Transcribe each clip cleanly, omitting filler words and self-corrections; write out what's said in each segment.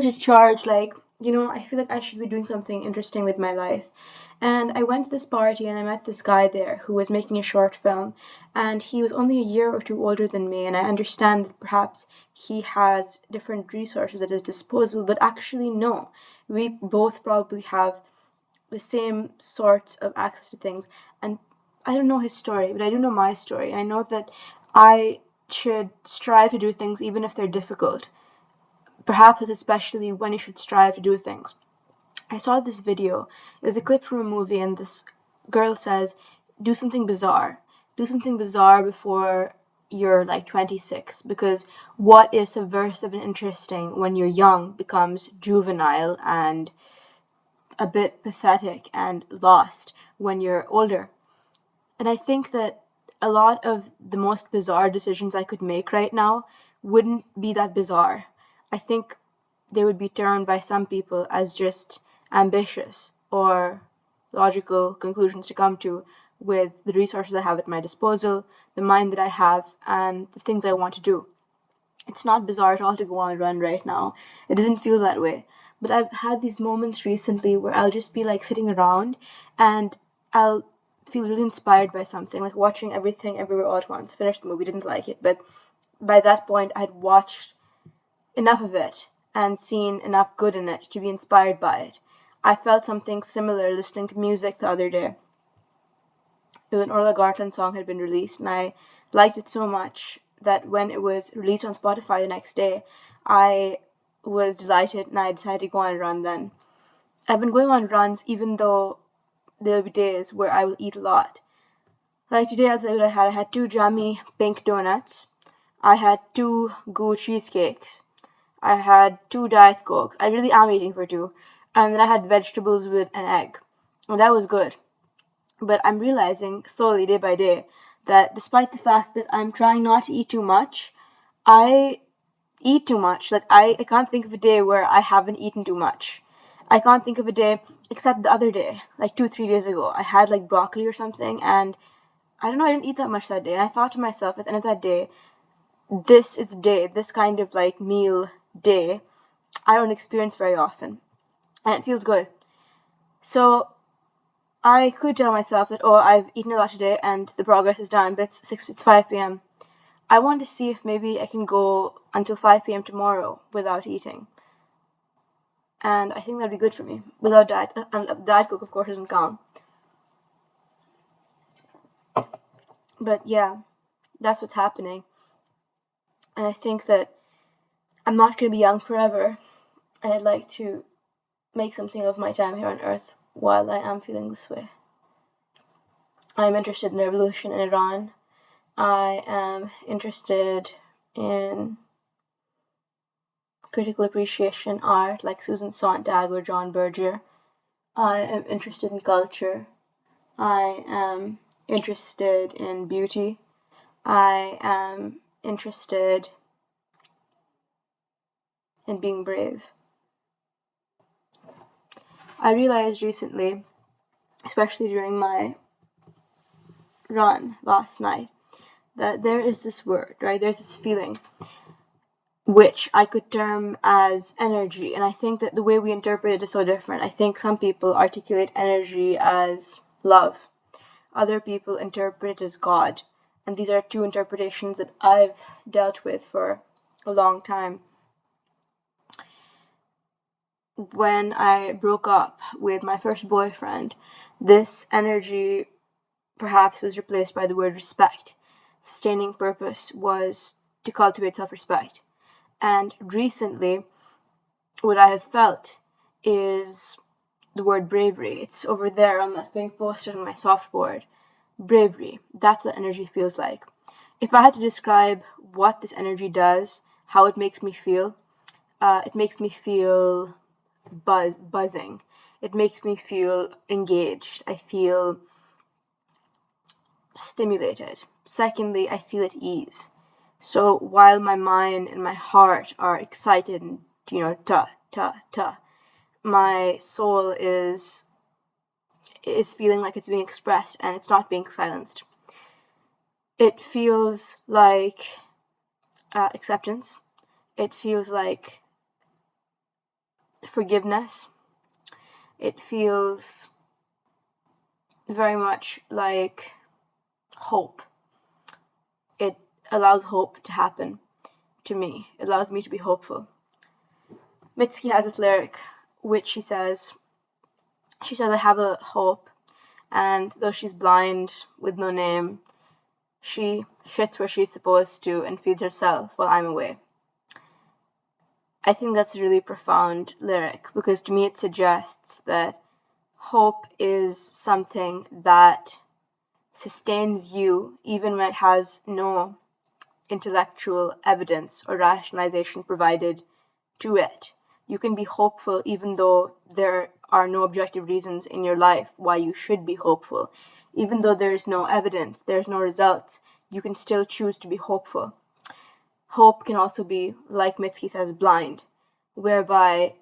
such a charge, like, I feel like I should be doing something interesting with my life. And I went to this party and I met this guy there who was making a short film, and he was only a year or two older than me, and I understand that perhaps he has different resources at his disposal, but actually, no. We both probably have the same sorts of access to things. And I don't know his story, but I do know my story. And I know that I should strive to do things even if they're difficult. Perhaps it's especially when you should strive to do things. I saw this video. It was a clip from a movie, and this girl says, do something bizarre. Do something bizarre before you're like 26, because what is subversive and interesting when you're young becomes juvenile and a bit pathetic and lost when you're older. And I think that a lot of the most bizarre decisions I could make right now wouldn't be that bizarre. I think they would be termed by some people as just ambitious or logical conclusions to come to with the resources I have at my disposal, the mind that I have, and the things I want to do. It's not bizarre at all to go on a run right now. It doesn't feel that way. But I've had these moments recently where I'll just be like sitting around and I'll feel really inspired by something, like watching Everything Everywhere All at Once. Finished the movie, didn't like it, but by that point I'd watched enough of it and seen enough good in it to be inspired by it. I felt something similar listening to music the other day. An Orla Gartland song had been released, and I liked it so much that when it was released on Spotify the next day, I was delighted and I decided to go on a run then. I've been going on runs even though there will be days where I will eat a lot. Like today, I'll tell you what I had. I had 2 jammy pink donuts. I had 2 goo cheesecakes. I had 2 Diet Cokes. I really am eating for 2. And then I had vegetables with an egg. And that was good. But I'm realizing slowly, day by day, that despite the fact that I'm trying not to eat too much, I eat too much. Like, I can't think of a day where I haven't eaten too much. I can't think of a day, except the other day, like 2-3 days ago. I had like broccoli or something, and I don't know, I didn't eat that much that day. And I thought to myself at the end of that day, this is the day, this kind of like meal day, I don't experience very often. And it feels good. So I could tell myself that, oh, I've eaten a lot today and the progress is done, but it's 5 p.m. I want to see if maybe I can go until 5 p.m. tomorrow without eating. And I think that'd be good for me. Without Diet Coke, of course, doesn't count. But yeah, that's what's happening. And I think that I'm not going to be young forever. And I'd like to make something of my time here on Earth while I am feeling this way. I'm interested in the revolution in Iran. I am interested in critical appreciation art like Susan Sontag or John Berger. I am interested in culture. I am interested in beauty. I am interested in being brave. I realized recently, especially during my run last night, that there is this word, right? There's this feeling which I could term as energy, and I think that the way we interpret it is so different. I think some people articulate energy as love. Other people interpret it as God. And these are 2 interpretations that I've dealt with for a long time. When I broke up with my first boyfriend, this energy perhaps was replaced by the word respect. Sustaining purpose was to cultivate self-respect. And recently, what I have felt is the word bravery. It's over there on that pink poster on my softboard. Bravery. That's what energy feels like. If I had to describe what this energy does, how it makes me feel, it makes me feel buzzing. It makes me feel engaged. I feel stimulated. Secondly, I feel at ease. So while my mind and my heart are excited and, my soul is feeling like it's being expressed and it's not being silenced. It feels like acceptance. It feels like forgiveness. It feels very much like hope. It allows hope to happen to me. It allows me to be hopeful. Mitski has this lyric which she says, I have a hope, and though she's blind with no name, she shits where she's supposed to and feeds herself while I'm away. I think that's a really profound lyric, because to me it suggests that hope is something that sustains you even when it has no intellectual evidence or rationalization provided to it. You can be hopeful even though there are no objective reasons in your life why you should be hopeful. Even though there is no evidence, there's no results, you can still choose to be hopeful. Hope can also be, like Mitski says, blind, whereby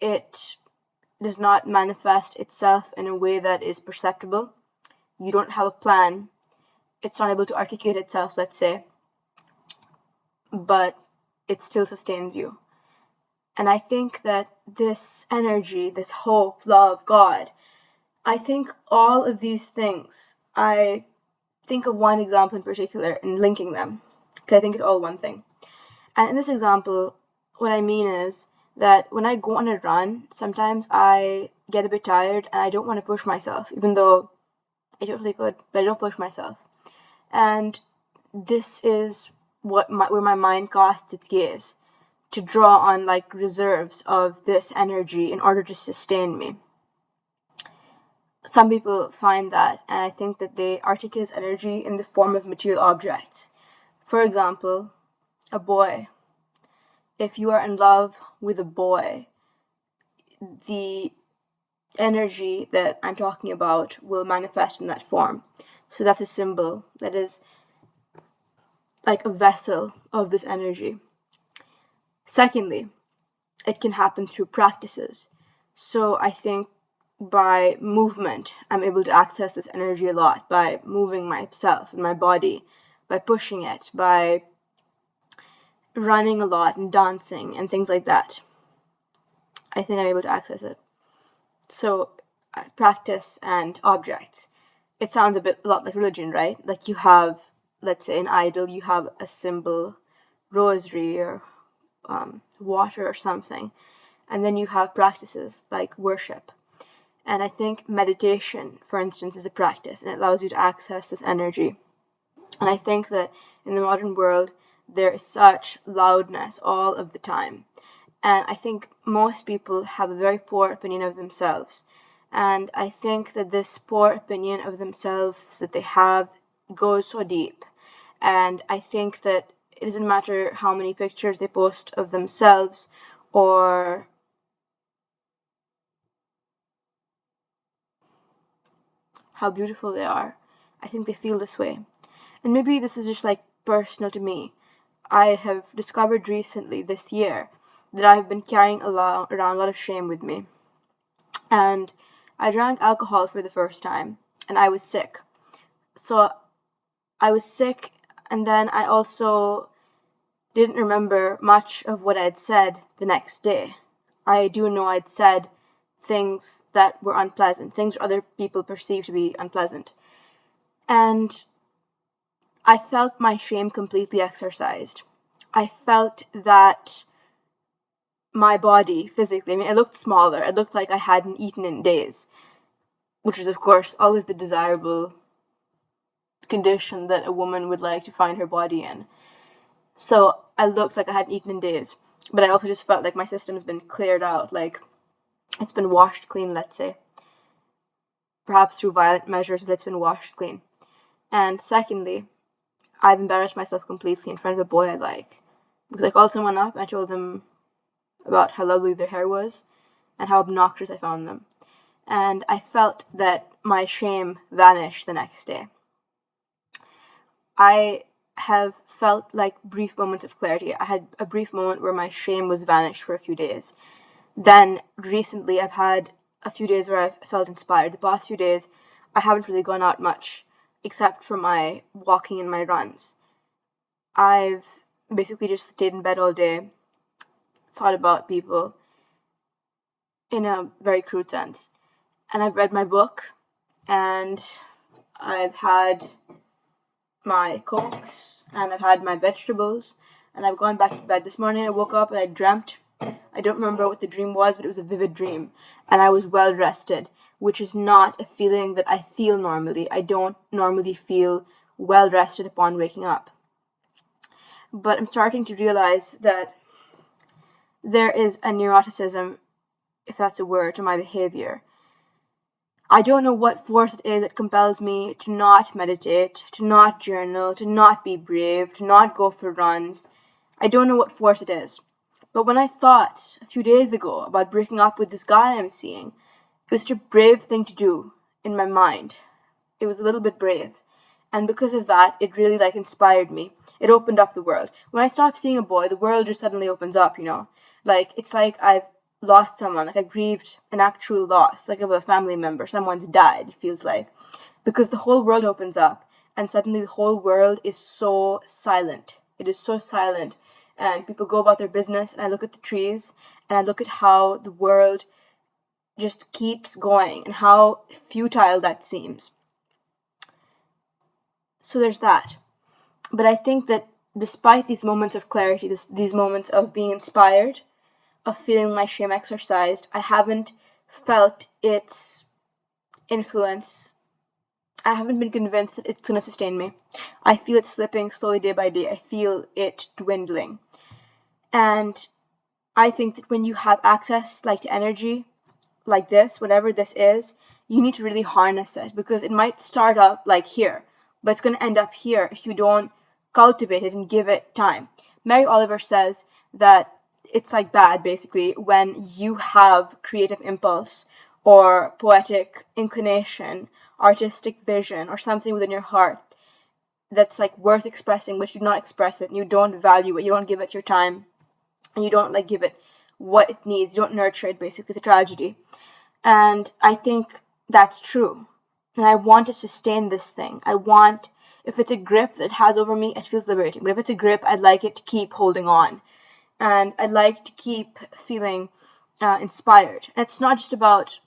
it does not manifest itself in a way that is perceptible. You don't have a plan. It's not able to articulate itself, let's say, but it still sustains you. And I think that this energy, this hope, love, God, I think all of these things, I think of one example in particular and linking them, because I think it's all one thing. And in this example, what I mean is that when I go on a run, sometimes I get a bit tired and I don't want to push myself, even though I totally could, but I don't push myself. And this is where my mind casts its gaze, to draw on like reserves of this energy in order to sustain me. Some people find that, and I think that they articulate energy in the form of material objects. For example, a boy. If you are in love with a boy, the energy that I'm talking about will manifest in that form. So that's a symbol, that is like a vessel of this energy. Secondly, it can happen through practices. So I think by movement, I'm able to access this energy a lot, by moving myself and my body, by pushing it, by running a lot and dancing and things like that. I think I'm able to access it. So practice and objects. It sounds a lot like religion, right? Like you have, let's say, an idol, you have a symbol, rosary or water or something, and then you have practices like worship. And I think meditation, for instance, is a practice, and it allows you to access this energy. And I think that in the modern world, there is such loudness all of the time. And I think most people have a very poor opinion of themselves. And I think that this poor opinion of themselves that they have goes so deep. And I think that it doesn't matter how many pictures they post of themselves or how beautiful they are. I think they feel this way. And maybe this is just like personal to me. I have discovered recently this year that I've been carrying around a lot of shame with me. And I drank alcohol for the first time, and I was sick. So I was sick, and then I also didn't remember much of what I'd said the next day. I do know I'd said things that were unpleasant, things other people perceived to be unpleasant. And I felt my shame completely exercised. I felt that my body physically, it looked smaller. It looked like I hadn't eaten in days, which is, of course, always the desirable condition that a woman would like to find her body in. So I looked like I hadn't eaten in days, but I also just felt like my system's been cleared out, like it's been washed clean, let's say. Perhaps through violent measures, but it's been washed clean. And secondly, I've embarrassed myself completely in front of a boy I like. Because I called someone up and I told them about how lovely their hair was and how obnoxious I found them. And I felt that my shame vanished the next day. I have felt like brief moments of clarity. I had a brief moment where my shame was vanished for a few days. Then recently I've had a few days where I've felt inspired. The past few days I haven't really gone out much except for my walking and my runs. I've basically just stayed in bed all day, thought about people, in a very crude sense. And I've read my book, and I've had my cokes, and I've had my vegetables, and I've gone back to bed. This morning I woke up and I dreamt. I don't remember what the dream was, but it was a vivid dream, and I was well rested, which is not a feeling that I feel normally. I don't normally feel well rested upon waking up. But I'm starting to realize that there is a neuroticism, if that's a word, to my behavior. I don't know what force it is that compels me to not meditate, to not journal, to not be brave, to not go for runs. I don't know what force it is. But when I thought a few days ago about breaking up with this guy I'm seeing, it was such a brave thing to do in my mind. It was a little bit brave. And because of that, it really inspired me. It opened up the world. When I stop seeing a boy, the world just suddenly opens up, it's like I've lost someone, like I grieved an actual loss, like of a family member, someone's died, it feels like. Because the whole world opens up, and suddenly the whole world is so silent. It is so silent. And people go about their business, and I look at the trees, and I look at how the world just keeps going, and how futile that seems. So there's that. But I think that despite these moments of clarity, these moments of being inspired, of feeling my shame exercised, I haven't felt its influence. I haven't been convinced that it's going to sustain me. I feel it slipping slowly day by day. I feel it dwindling. And I think that when you have access to energy like this, whatever this is, you need to really harness it, because it might start up here, but it's going to end up here if you don't cultivate it and give it time. Mary Oliver says that it's like bad, basically, when you have creative impulse or poetic inclination, artistic vision, or something within your heart that's worth expressing, but you do not express it, and you don't value it, you don't give it your time, and you don't give it what it needs, you don't nurture it. Basically, it's a tragedy. And I think that's true. And I want to sustain this thing. If it's a grip that it has over me, it feels liberating. But if it's a grip, I'd like it to keep holding on. And I'd like to keep feeling inspired. And it's not just about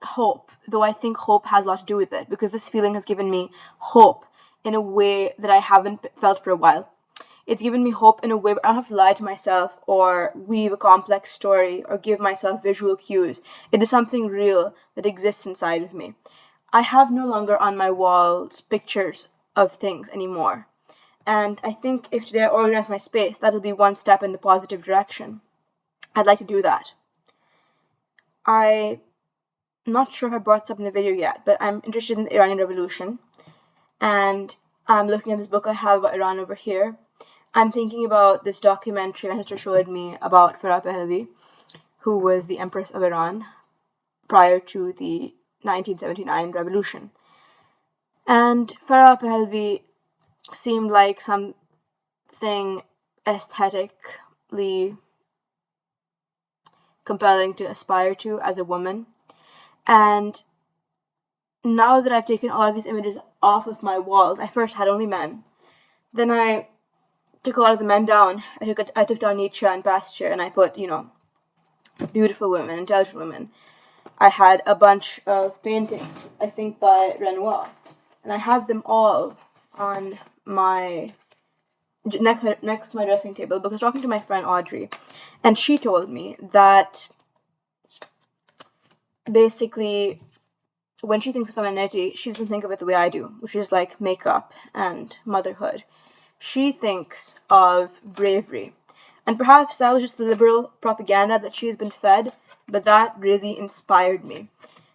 hope, though I think hope has a lot to do with it, because this feeling has given me hope in a way that I haven't felt for a while. It's given me hope in a way where I don't have to lie to myself or weave a complex story or give myself visual cues. It is something real that exists inside of me. I have no longer on my walls pictures of things anymore. And I think if today I organize my space, that'll be one step in the positive direction. I'd like to do that. I'm not sure if I brought this up in the video yet, but I'm interested in the Iranian Revolution. And I'm looking at this book I have about Iran over here. I'm thinking about this documentary my sister showed me about Farah Pahlavi, who was the Empress of Iran prior to the 1979 revolution. And Farah Pahlavi seemed like something aesthetically compelling to aspire to as a woman. And now that I've taken all of these images off of my walls, I first had only men. Then I took a lot of the men down. I took down Nietzsche and Pasteur, and I put, beautiful women, intelligent women. I had a bunch of paintings, I think by Renoir, and I had them all on my next to my dressing table, because I was talking to my friend Audrey, and she told me that basically when she thinks of femininity, she doesn't think of it the way I do, which is like makeup and motherhood. She thinks of bravery. And perhaps that was just the liberal propaganda that she has been fed, but that really inspired me.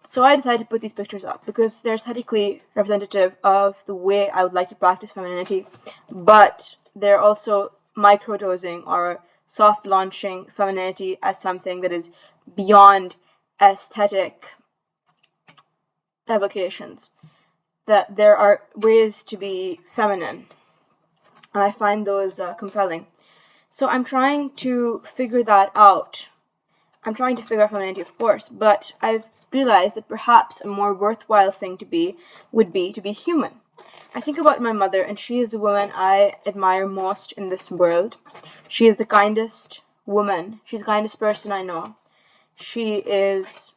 So I decided to put these pictures up because they're aesthetically representative of the way I would like to practice femininity, but they're also microdosing or soft launching femininity as something that is beyond aesthetic evocations. That there are ways to be feminine, and I find those compelling. So I'm trying to figure that out. I'm trying to figure out femininity, of course, but I've realized that perhaps a more worthwhile thing to be would be to be human. I think about my mother, and she is the woman I admire most in this world. She is the kindest woman. She's the kindest person I know. She is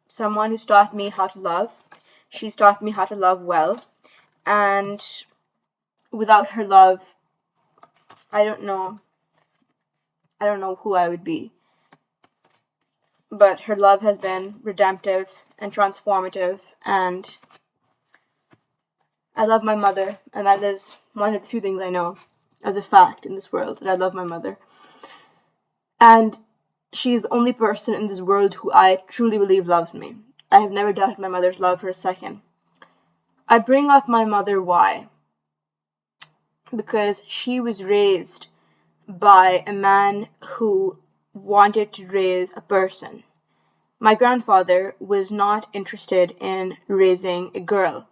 someone who's taught me how to love. She's taught me how to love well. And without her love, I don't know. I don't know who I would be. But her love has been redemptive and transformative, and I love my mother, and that is one of the few things I know as a fact in this world, that I love my mother. And she is the only person in this world who I truly believe loves me. I have never doubted my mother's love for a second. I bring up my mother why? Because she was raised by a man who wanted to raise a person. My grandfather was not interested in raising a girl.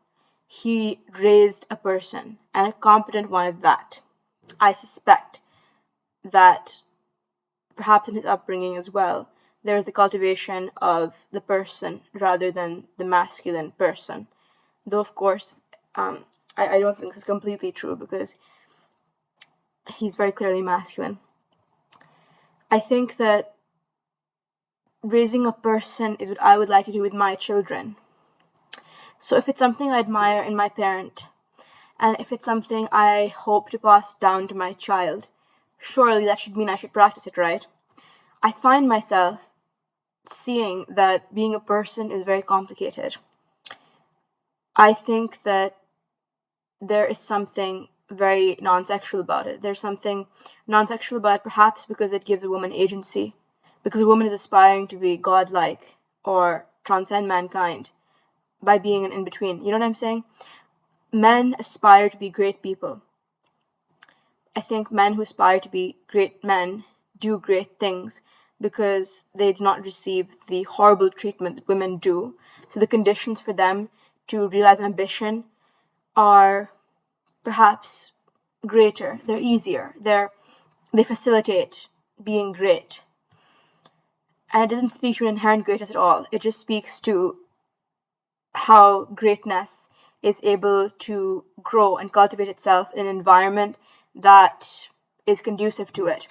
He raised a person, and a competent one at that. I suspect that perhaps in his upbringing as well, there is the cultivation of the person rather than the masculine person. Though, of course, I don't think this is completely true because he's very clearly masculine. I think that raising a person is what I would like to do with my children. So if it's something I admire in my parent, and if it's something I hope to pass down to my child, surely that should mean I should practice it, right? I find myself seeing that being a person is very complicated. I think that there is something very non-sexual about it. There's something non-sexual about it perhaps because it gives a woman agency, because a woman is aspiring to be godlike or transcend mankind by being an in-between. You know what I'm saying? Men aspire to be great people. I think men who aspire to be great men do great things because they do not receive the horrible treatment that women do. So the conditions for them to realize ambition are perhaps greater. They're easier. They facilitate being great. And it doesn't speak to an inherent greatness at all. It just speaks to how greatness is able to grow and cultivate itself in an environment that is conducive to it.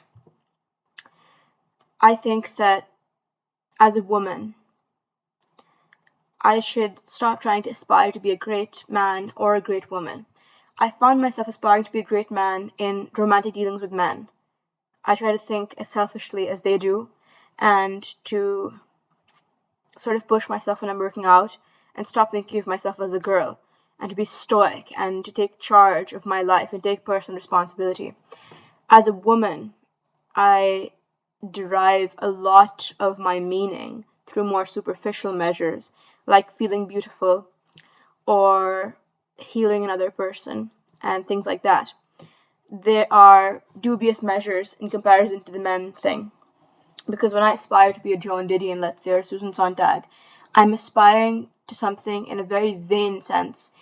I think that as a woman, I should stop trying to aspire to be a great man or a great woman. I found myself aspiring to be a great man in romantic dealings with men. I try to think as selfishly as they do and to sort of push myself when I'm working out and stop thinking of myself as a girl and to be stoic and to take charge of my life and take personal responsibility. As a woman, I derive a lot of my meaning through more superficial measures like feeling beautiful or healing another person and things like that. There are dubious measures in comparison to the men thing. Because when I aspire to be a Joan Didion, let's say, or Susan Sontag, I'm aspiring to something in a very vain sense.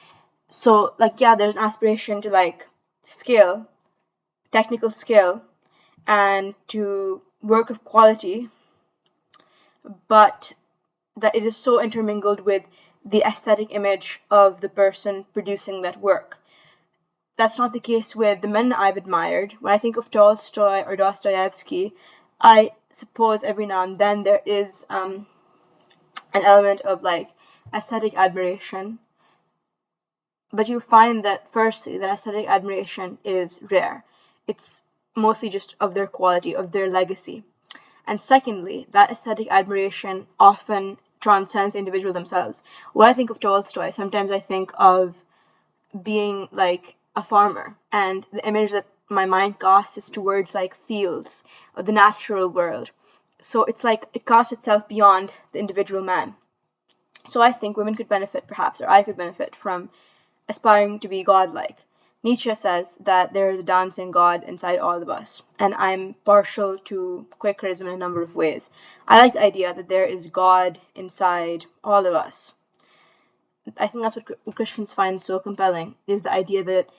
So, yeah, there's an aspiration to, skill, technical skill, and to work of quality, but that it is so intermingled with the aesthetic image of the person producing that work. That's not the case with the men I've admired. When I think of Tolstoy or Dostoevsky, I suppose every now and then there is an element of aesthetic admiration. But you find that firstly, that aesthetic admiration is rare. It's mostly just of their quality, of their legacy. And secondly, that aesthetic admiration often transcends the individual themselves. When I think of Tolstoy, sometimes I think of being a farmer, and the image that my mind casts is towards fields of the natural world. So it's it casts itself beyond the individual man. So I think women could benefit perhaps, or I could benefit from aspiring to be godlike. Nietzsche says that there is a dancing God inside all of us, and I'm partial to Quakerism in a number of ways. I like the idea that there is God inside all of us. I think that's what Christians find so compelling, is the idea that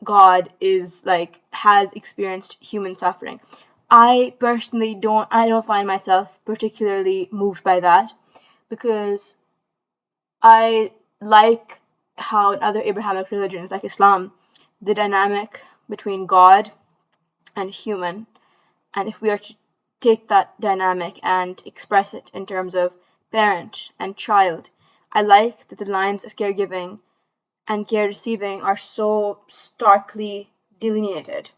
God is has experienced human suffering. I personally don't find myself particularly moved by that, because I like how in other Abrahamic religions like Islam, the dynamic between God and human, and if we are to take that dynamic and express it in terms of parent and child. I like that the lines of caregiving and care receiving are so starkly delineated.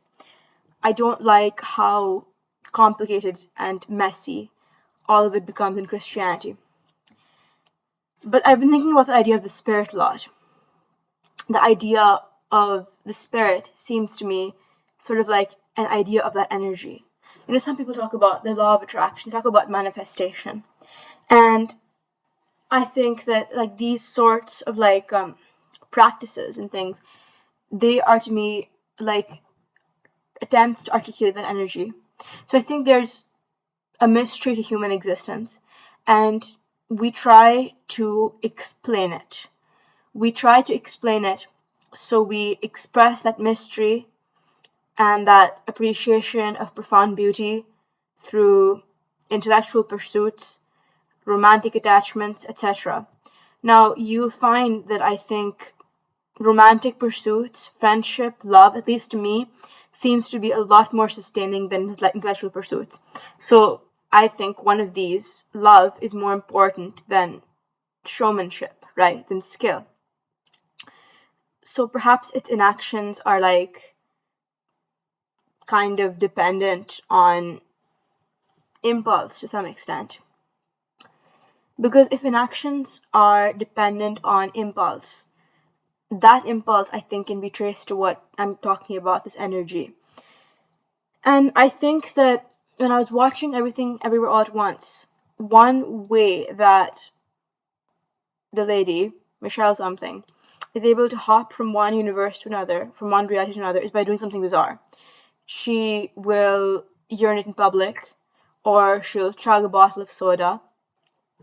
I don't like how complicated and messy all of it becomes in Christianity. But I've been thinking about the idea of the spirit a lot. The idea of the spirit seems to me sort of like an idea of that energy. Some people talk about the law of attraction, they talk about manifestation. And I think that like these sorts of like practices and things, they are to me like attempts to articulate that energy. So I think there's a mystery to human existence, and we try to explain it. We try to explain it, so we express that mystery and that appreciation of profound beauty through intellectual pursuits, romantic attachments, etc. Now, you'll find that I think romantic pursuits, friendship, love, at least to me, seems to be a lot more sustaining than intellectual pursuits. So I think one of these, love, is more important than showmanship, right? Than skill. So perhaps its inactions are like kind of dependent on impulse to some extent. Because if inactions are dependent on impulse, that impulse I think can be traced to what I'm talking about, this energy. And I think that when I was watching Everything Everywhere All at Once, one way that the lady, Michelle something, is able to hop from one universe to another, from one reality to another, is by doing something bizarre. She will urinate in public, or she'll chug a bottle of soda.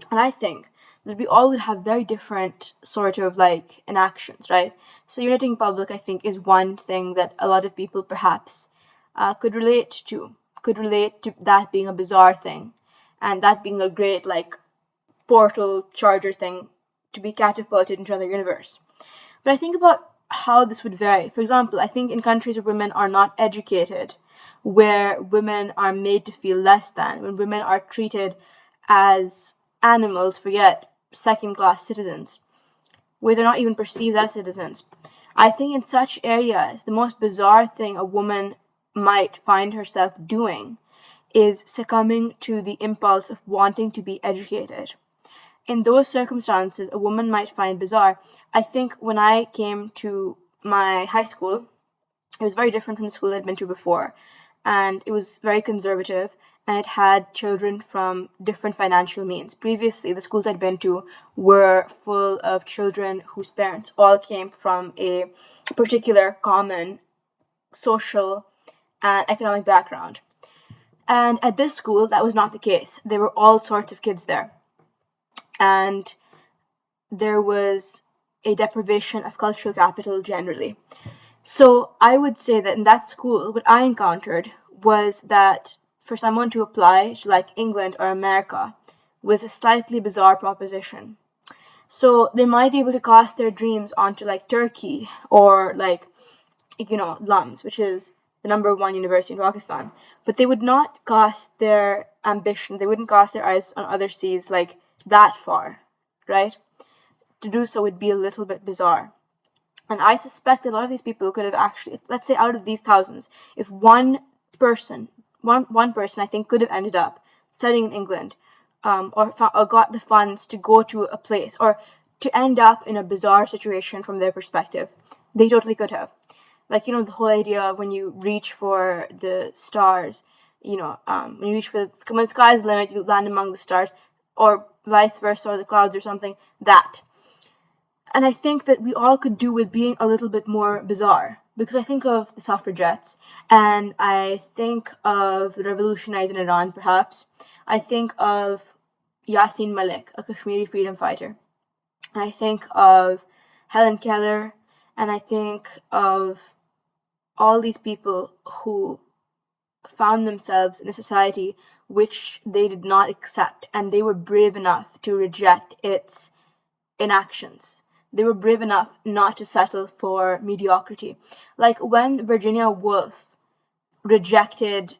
And I think that we all would have very different sort of like inactions, right? So urinating in public, I think, is one thing that a lot of people perhaps could relate to that being a bizarre thing, and that being a great like portal charger thing to be catapulted into another universe. But I think about how this would vary. For example, I think in countries where women are not educated, where women are made to feel less than, when women are treated as animals, forget second-class citizens, where they're not even perceived as citizens. I think in such areas, the most bizarre thing a woman might find herself doing is succumbing to the impulse of wanting to be educated. In those circumstances, a woman might find bizarre. I think when I came to my high school, it was very different from the school I'd been to before. And it was very conservative, and it had children from different financial means. Previously, the schools I'd been to were full of children whose parents all came from a particular common social and economic background. And at this school, that was not the case. There were all sorts of kids there. And there was a deprivation of cultural capital generally. So I would say that in that school, what I encountered was that for someone to apply to like England or America was a slightly bizarre proposition. So they might be able to cast their dreams onto like Turkey or like, LUMS, which is the number one university in Pakistan. But they would not cast their ambition, they wouldn't cast their eyes on other seas like that far, right? To do so would be a little bit bizarre. And I suspect a lot of these people could have actually, let's say out of these thousands, if one person I think could have ended up studying in England, or got the funds to go to a place, or to end up in a bizarre situation from their perspective, they totally could have. Like, the whole idea of when you reach for the stars, when you reach for when the sky's the limit, you land among the stars, or vice versa, or the clouds or something, that. And I think that we all could do with being a little bit more bizarre. Because I think of the suffragettes, and I think of the revolutionaries in Iran, perhaps. I think of Yasin Malik, a Kashmiri freedom fighter. And I think of Helen Keller, and I think of all these people who found themselves in a society which they did not accept, and they were brave enough to reject its inactions. They were brave enough not to settle for mediocrity. Like when Virginia Woolf rejected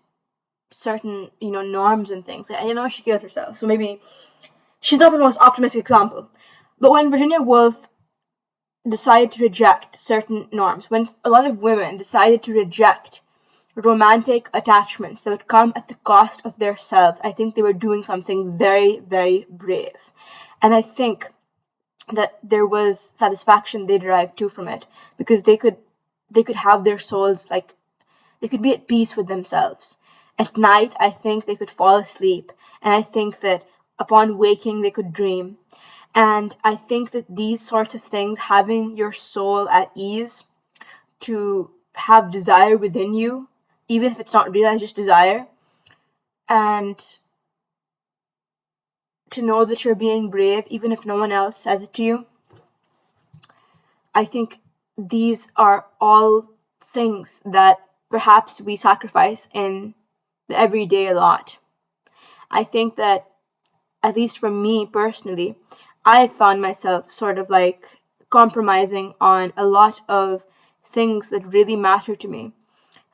certain, norms and things. And she killed herself, so maybe she's not the most optimistic example. But when Virginia Woolf decided to reject certain norms, when a lot of women decided to reject romantic attachments that would come at the cost of their selves, I think they were doing something very, very brave. And I think that there was satisfaction they derived too from it, because they could have their souls, like, they could be at peace with themselves. At night, I think they could fall asleep, and I think that upon waking they could dream. And I think that these sorts of things, having your soul at ease, to have desire within you, even if it's not realized, just desire, and to know that you're being brave, even if no one else says it to you, I think these are all things that perhaps we sacrifice in the everyday a lot. I think that, at least for me personally, I found myself sort of like compromising on a lot of things that really matter to me,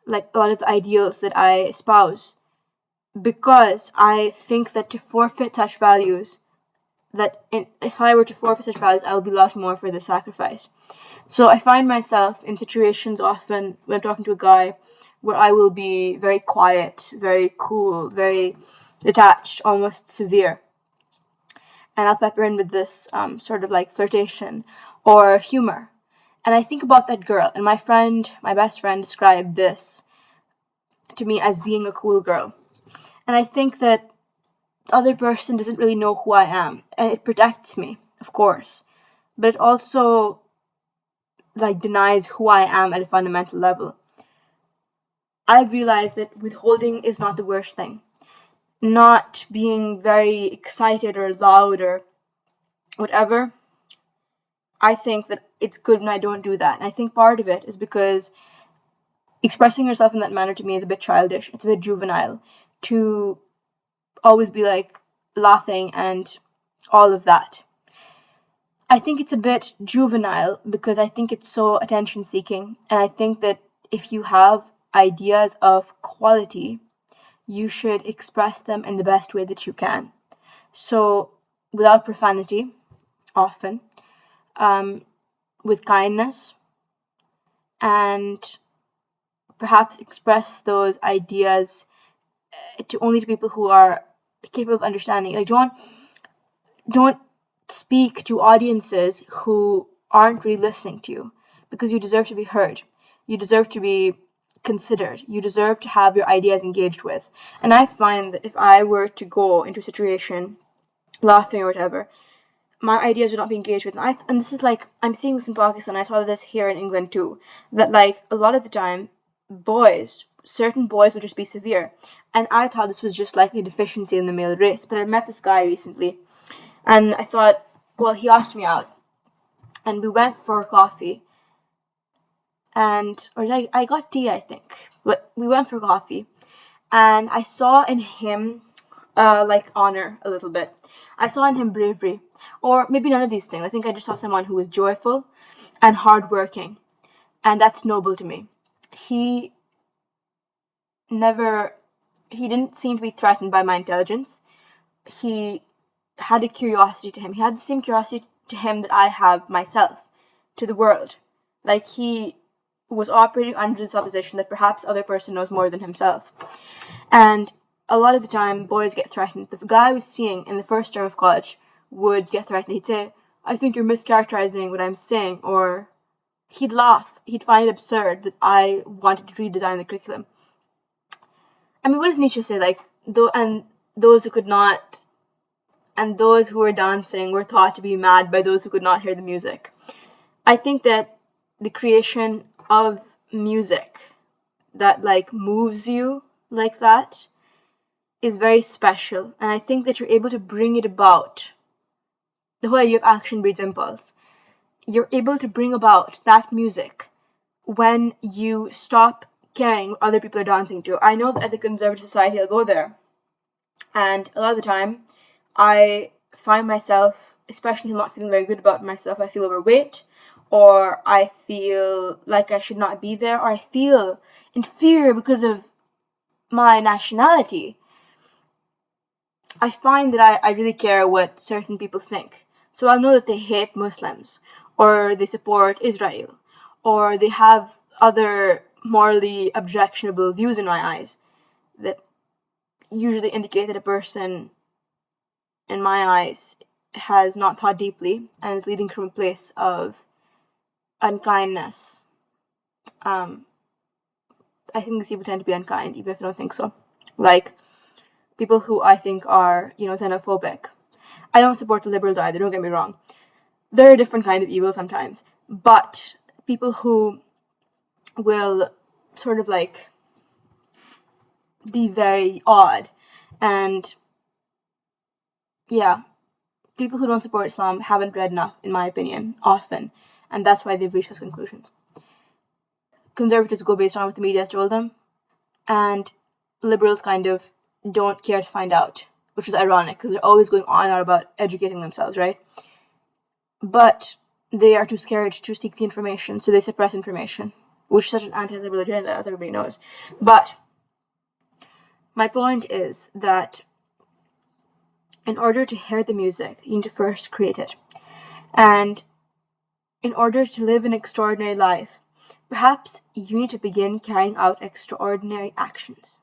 like a lot of ideals that I espouse, because I think that to forfeit such values, if I were to forfeit such values, I would be a lot more for the sacrifice. So I find myself in situations often when I'm talking to a guy where I will be very quiet, very cool, very detached, almost severe. And I'll pepper in with this sort of like flirtation or humor. And I think about that girl, and my best friend, described this to me as being a cool girl. And I think that the other person doesn't really know who I am, and it protects me, of course, but it also like denies who I am at a fundamental level. I've realized that withholding is not the worst thing. Not being very excited or loud or whatever, I think that it's good when I don't do that. And I think part of it is because expressing yourself in that manner to me is a bit childish. It's a bit juvenile to always be like laughing and all of that. I think it's a bit juvenile because I think it's so attention seeking. And I think that if you have ideas of quality, you should express them in the best way that you can. So, without profanity, often, with kindness, and perhaps express those ideas to people who are capable of understanding. Like, don't speak to audiences who aren't really listening to you, because you deserve to be heard. You deserve to be considered. You deserve to have your ideas engaged with. And I find that if I were to go into a situation laughing or whatever, my ideas would not be engaged with. And this is like, I'm seeing this in Pakistan, I saw this here in England too, that like a lot of the time, certain boys would just be severe. And I thought this was just like a deficiency in the male race. But I met this guy recently, and I thought, well, he asked me out, and we went for coffee. I got tea, I think. But we went for coffee, and I saw in him, like, honor a little bit. I saw in him bravery, or maybe none of these things. I think I just saw someone who was joyful and hardworking, and that's noble to me. He didn't seem to be threatened by my intelligence. He had a curiosity to him. He had the same curiosity to him that I have myself, to the world. Like, he was operating under the supposition that perhaps the other person knows more than himself. And a lot of the time, boys get threatened. The guy I was seeing in the first term of college would get threatened. He'd say, I think you're mischaracterizing what I'm saying, or he'd laugh. He'd find it absurd that I wanted to redesign the curriculum. I mean, what does Nietzsche say? Like, those who could not, and those who were dancing were thought to be mad by those who could not hear the music. I think that the creation of music that like moves you like that is very special, and I think that you're able to bring it about. The whole idea of action breeds impulse. You're able to bring about that music when you stop caring what other people are dancing to. I know that at the conservative society I'll go there, and a lot of the time I find myself, especially if I'm not feeling very good about myself, I feel overweight, or I feel like I should not be there, or I feel inferior because of my nationality, I find that I really care what certain people think. So I'll know that they hate Muslims, or they support Israel, or they have other morally objectionable views in my eyes that usually indicate that a person, in my eyes, has not thought deeply and is leading from a place of unkindness. Um, I think these people tend to be unkind, even if I don't think so. Like people who I think are, xenophobic. I don't support the liberals either, don't get me wrong. They're a different kind of evil sometimes. But people who will sort of like be very odd and yeah, people who don't support Islam haven't read enough, in my opinion, often, and that's why they've reached those conclusions. Conservatives go based on what the media has told them, and liberals kind of don't care to find out, which is ironic because they're always going on and on about educating themselves, right? But they are too scared to seek the information, so they suppress information, which is such an anti-liberal agenda, as everybody knows. But my point is that in order to hear the music, you need to first create it. And in order to live an extraordinary life, perhaps you need to begin carrying out extraordinary actions.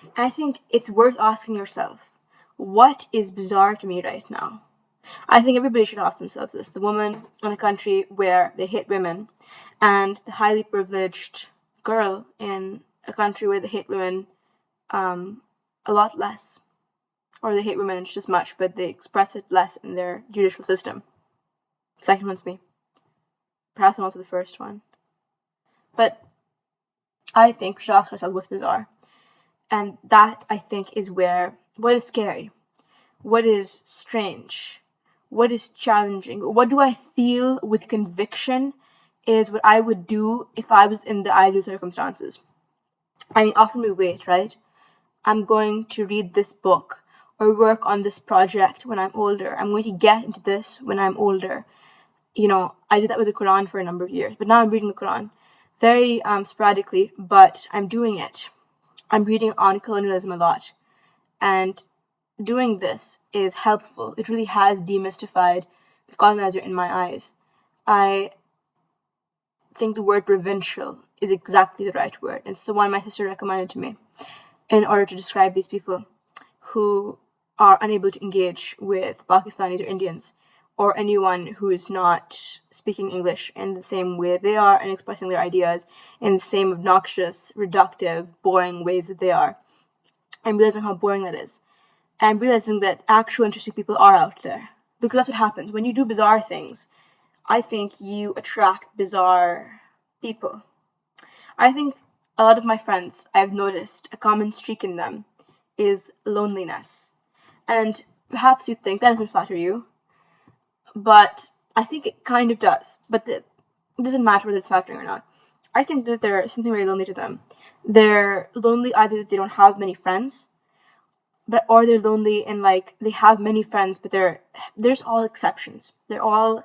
And I think it's worth asking yourself, what is bizarre to me right now? I think everybody should ask themselves this. The woman in a country where they hate women, and the highly privileged girl in a country where they hate women a lot less. Or they hate women just as much, but they express it less in their judicial system. Second one's me. Perhaps I'm also the first one. But I think we should ask ourselves what's bizarre. And that, I think, is where what is scary, what is strange, what is challenging, what do I feel with conviction is what I would do if I was in the ideal circumstances. I mean, often we wait, right? I'm going to read this book or work on this project when I'm older. I'm going to get into this when I'm older. I did that with the Quran for a number of years, but now I'm reading the Quran very sporadically, but I'm doing it. I'm reading on colonialism a lot, and doing this is helpful. It really has demystified the colonizer in my eyes. I think the word provincial is exactly the right word. It's the one my sister recommended to me in order to describe these people who are unable to engage with Pakistanis or Indians or anyone who is not speaking English in the same way they are and expressing their ideas in the same obnoxious, reductive, boring ways that they are. I'm realizing how boring that is. And I'm realizing that actual interesting people are out there. Because that's what happens. When you do bizarre things, I think you attract bizarre people. I think a lot of my friends, I've noticed a common streak in them is loneliness. And perhaps you'd think that doesn't flatter you, but I think it kind of does. But it doesn't matter whether it's flattering or not. I think that there's something very lonely to them. They're lonely either that they don't have many friends, or they're lonely and like they have many friends, but there's all exceptions. They're all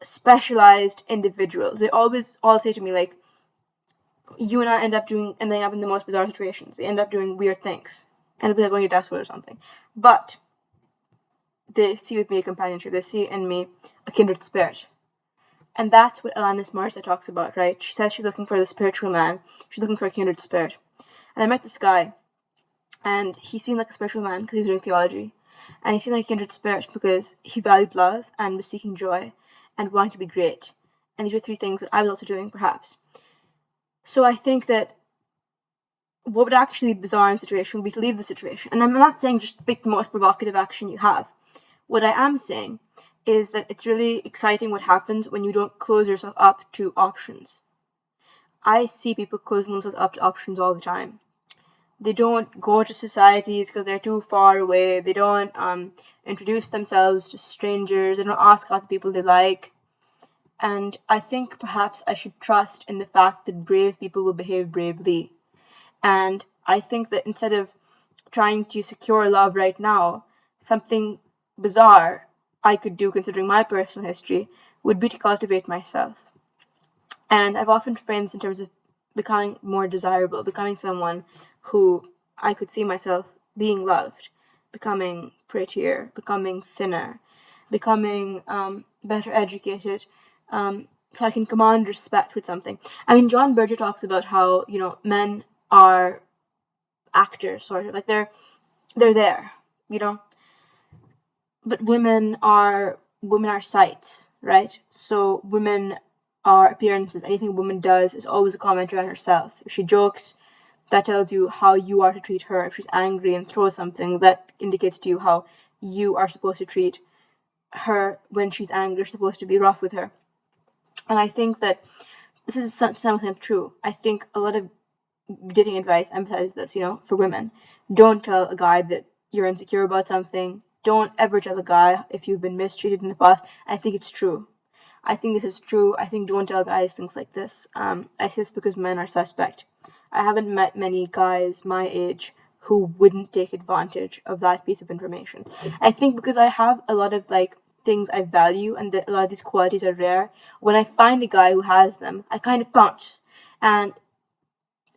specialized individuals. They always all say to me like, you and I ending up in the most bizarre situations. We end up doing weird things. End up like going to death school or something. But they see with me a companionship. They see in me a kindred spirit. And that's what Alanis Morissette talks about, right? She says she's looking for the spiritual man. She's looking for a kindred spirit. And I met this guy, and he seemed like a spiritual man because he was doing theology. And he seemed like a kindred spirit because he valued love and was seeking joy and wanting to be great. And these were three things that I was also doing, perhaps. So I think that what would actually be bizarre in the situation would be to leave the situation. And I'm not saying just pick the most provocative action you have. What I am saying is that it's really exciting what happens when you don't close yourself up to options. I see people closing themselves up to options all the time. They don't go to societies because they're too far away. They don't introduce themselves to strangers. They don't ask out the people they like. And I think perhaps I should trust in the fact that brave people will behave bravely. And I think that instead of trying to secure love right now, something bizarre I could do, considering my personal history, would be to cultivate myself. And I've often framed this in terms of becoming more desirable, becoming someone who I could see myself being loved, becoming prettier, becoming thinner, becoming better educated, so I can command respect with something. I mean, John Berger talks about how, men are actors, sort of, like they're there, you know, but women are sights, right? So women are appearances. Anything a woman does is always a commentary on herself. If she jokes, that tells you how you are to treat her. If she's angry and throws something, that indicates to you how you are supposed to treat her when she's angry. You're supposed to be rough with her. And I think that this is something true. I think a lot of dating advice emphasizes this, for women. Don't tell a guy that you're insecure about something. Don't ever tell a guy if you've been mistreated in the past. I think it's true. I think this is true. I think don't tell guys things like this. I say this because men are suspect. I haven't met many guys my age who wouldn't take advantage of that piece of information. I think because I have a lot of things I value and that a lot of these qualities are rare. When I find a guy who has them, I kind of pounce. And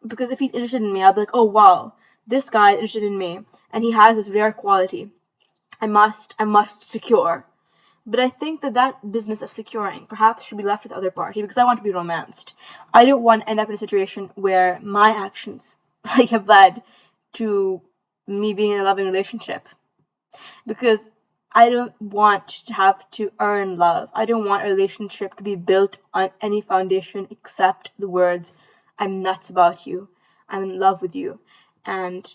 because if he's interested in me, I'll be like, oh wow, this guy is interested in me and he has this rare quality. I must secure. But I think that business of securing perhaps should be left with the other party because I want to be romanced. I don't want to end up in a situation where my actions have led to me being in a loving relationship. Because I don't want to have to earn love. I don't want a relationship to be built on any foundation except the words, I'm nuts about you, I'm in love with you, and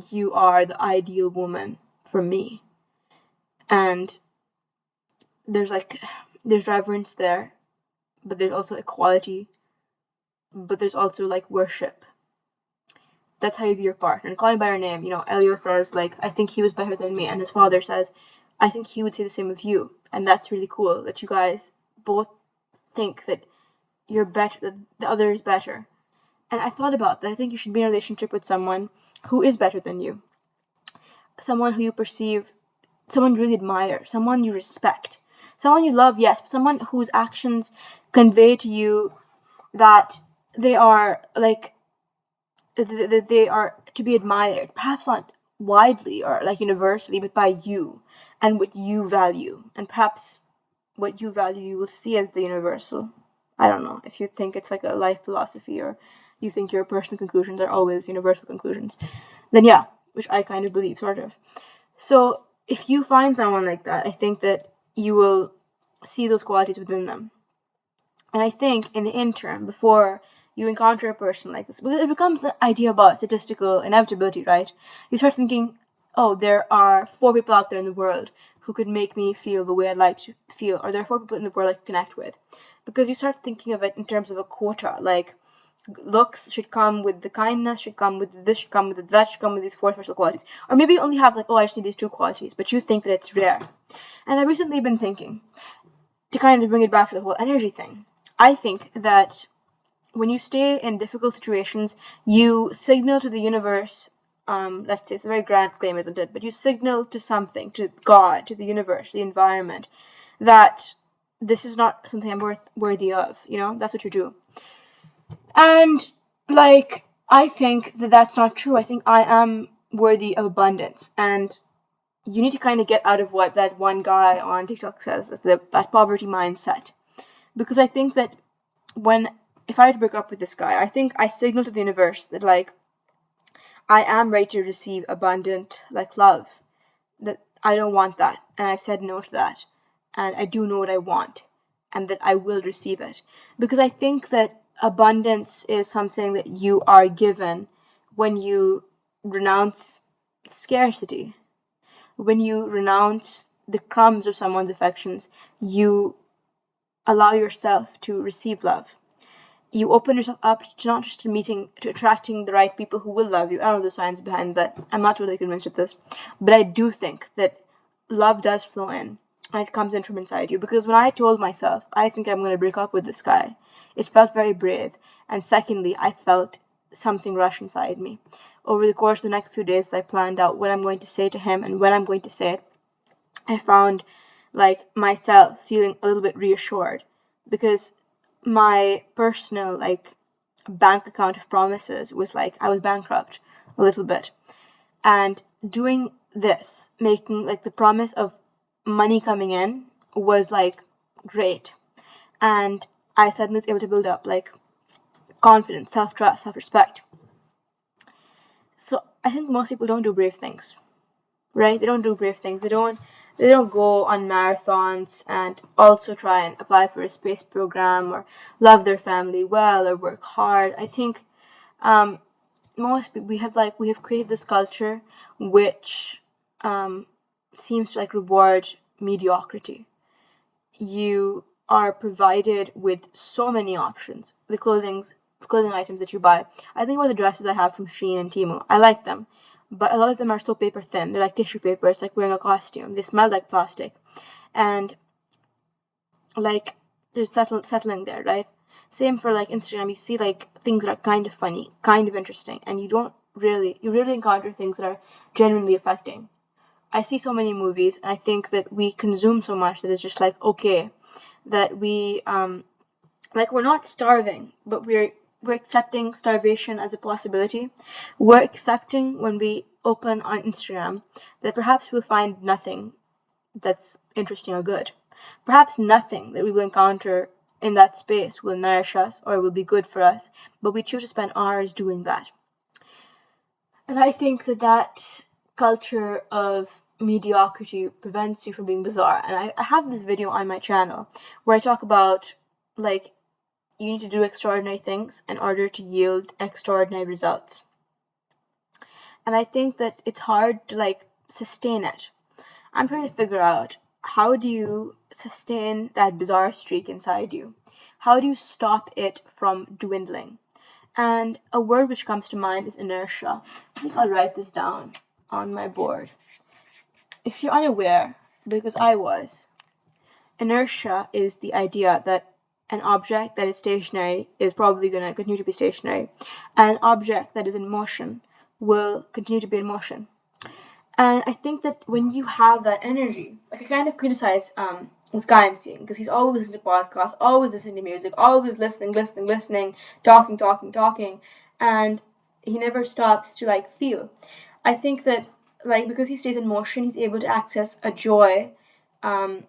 you are the ideal woman for me. And there's reverence there, but there's also equality, but there's also worship. That's how you view your partner. And calling by your name, Elio says I think he was better than me, and his father says I think he would say the same of you. And that's really cool that you guys both think that you're better, that the other is better. And I thought about that. I think you should be in a relationship with someone who is better than you, someone who you perceive, someone you really admire, someone you respect, someone you love, yes, but someone whose actions convey to you that they are that they are to be admired, perhaps not widely or universally, but by you and what you value, and perhaps what you value you will see as the universal. I don't know if you think it's a life philosophy or you think your personal conclusions are always universal conclusions. Then yeah, which I kind of believe, sort of. So if you find someone like that, I think that you will see those qualities within them. And I think in the interim, before you encounter a person like this, because it becomes an idea about statistical inevitability, right? You start thinking, oh, there are 4 people out there in the world who could make me feel the way I'd like to feel, or there are 4 people in the world I could connect with. Because you start thinking of it in terms of a quota, looks should come with the kindness, should come with this, should come with that, should come with these 4 special qualities. Or maybe you only have I just need these 2 qualities, but you think that it's rare. And I've recently been thinking, to kind of bring it back to the whole energy thing, I think that when you stay in difficult situations, you signal to the universe, let's say it's a very grand claim, isn't it? But you signal to something, to God, to the universe, the environment, that this is not something I'm worthy of, That's what you do. And, I think that that's not true. I think I am worthy of abundance. And you need to kind of get out of what that one guy on TikTok says, that poverty mindset. Because I think that if I were to break up with this guy, I think I signal to the universe that, I am ready to receive abundant, love. That I don't want that. And I've said no to that. And I do know what I want. And that I will receive it. Because I think that abundance is something that you are given when you renounce scarcity. When you renounce the crumbs of someone's affections, you allow yourself to receive love. You open yourself up to not just to attracting the right people who will love you. I don't know the science behind that. I'm not really convinced of this. But I do think that love does flow in. And it comes in from inside you. Because when I told myself, I think I'm going to break up with this guy, it felt very brave. And secondly, I felt something rush inside me. Over the course of the next few days, I planned out what I'm going to say to him and when I'm going to say it. I found myself feeling a little bit reassured because my personal bank account of promises was like I was bankrupt a little bit. And doing this, making like the promise of money coming in was like great. And I suddenly was able to build up like confidence, self-trust, self-respect. So I think most people don't do brave things, right? They don't do brave things. They don't go on marathons and also try and apply for a space program or love their family well or work hard. I think most we have created this culture which seems to like reward mediocrity. You are provided with so many options. The clothing items that you buy. I think about the dresses I have from Shein and Temu. I like them, but a lot of them are so paper thin. They're like tissue paper. It's like wearing a costume. They smell like plastic, and like they're settling there, right? Same for like Instagram. You see like things that are kind of funny, kind of interesting, and you rarely encounter things that are genuinely affecting. I see so many movies, and I think that we consume so much that it's just like okay, that we like we're not starving, but we're accepting starvation as a possibility. We're accepting when we open on Instagram that perhaps we'll find nothing that's interesting or good. Perhaps nothing that we will encounter in that space will nourish us or will be good for us, but we choose to spend hours doing that. And I think that culture of mediocrity prevents you from being bizarre. And I have this video on my channel where I talk about like you need to do extraordinary things in order to yield extraordinary results. And I think that it's hard to like sustain it. I'm trying to figure out how do you sustain that bizarre streak inside you? How do you stop it from dwindling? And a word which comes to mind is inertia. I think I'll write this down on my board. If you're unaware, because I was, inertia is the idea that an object that is stationary is probably going to continue to be stationary. An object that is in motion will continue to be in motion. And I think that when you have that energy, like I kind of criticize this guy I'm seeing because he's always listening to podcasts, always listening to music, always listening, talking, and he never stops to like feel. I think that like because he stays in motion, he's able to access a joy, a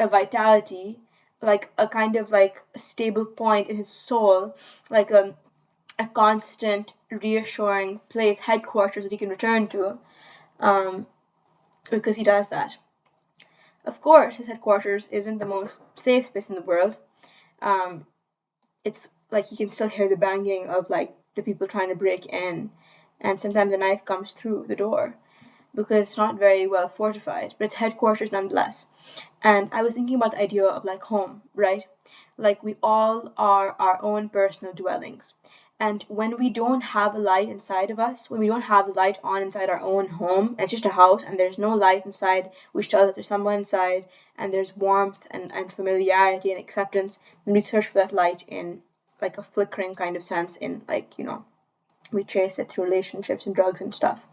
vitality, like a kind of like a stable point in his soul, like a constant reassuring place, headquarters that he can return to. Because he does that. Of course, his headquarters isn't the most safe space in the world. It's like he can still hear the banging of like the people trying to break in, and sometimes a knife comes through the door because it's not very well fortified, but it's headquarters nonetheless. And I was thinking about the idea of like home, right? Like we all are our own personal dwellings. And when we don't have a light inside of us, when we don't have the light on inside our own home, it's just a house and there's no light inside, which tells us there's someone inside and there's warmth and familiarity and acceptance, then we search for that light in like a flickering kind of sense in like, we chase it through relationships and drugs and stuff.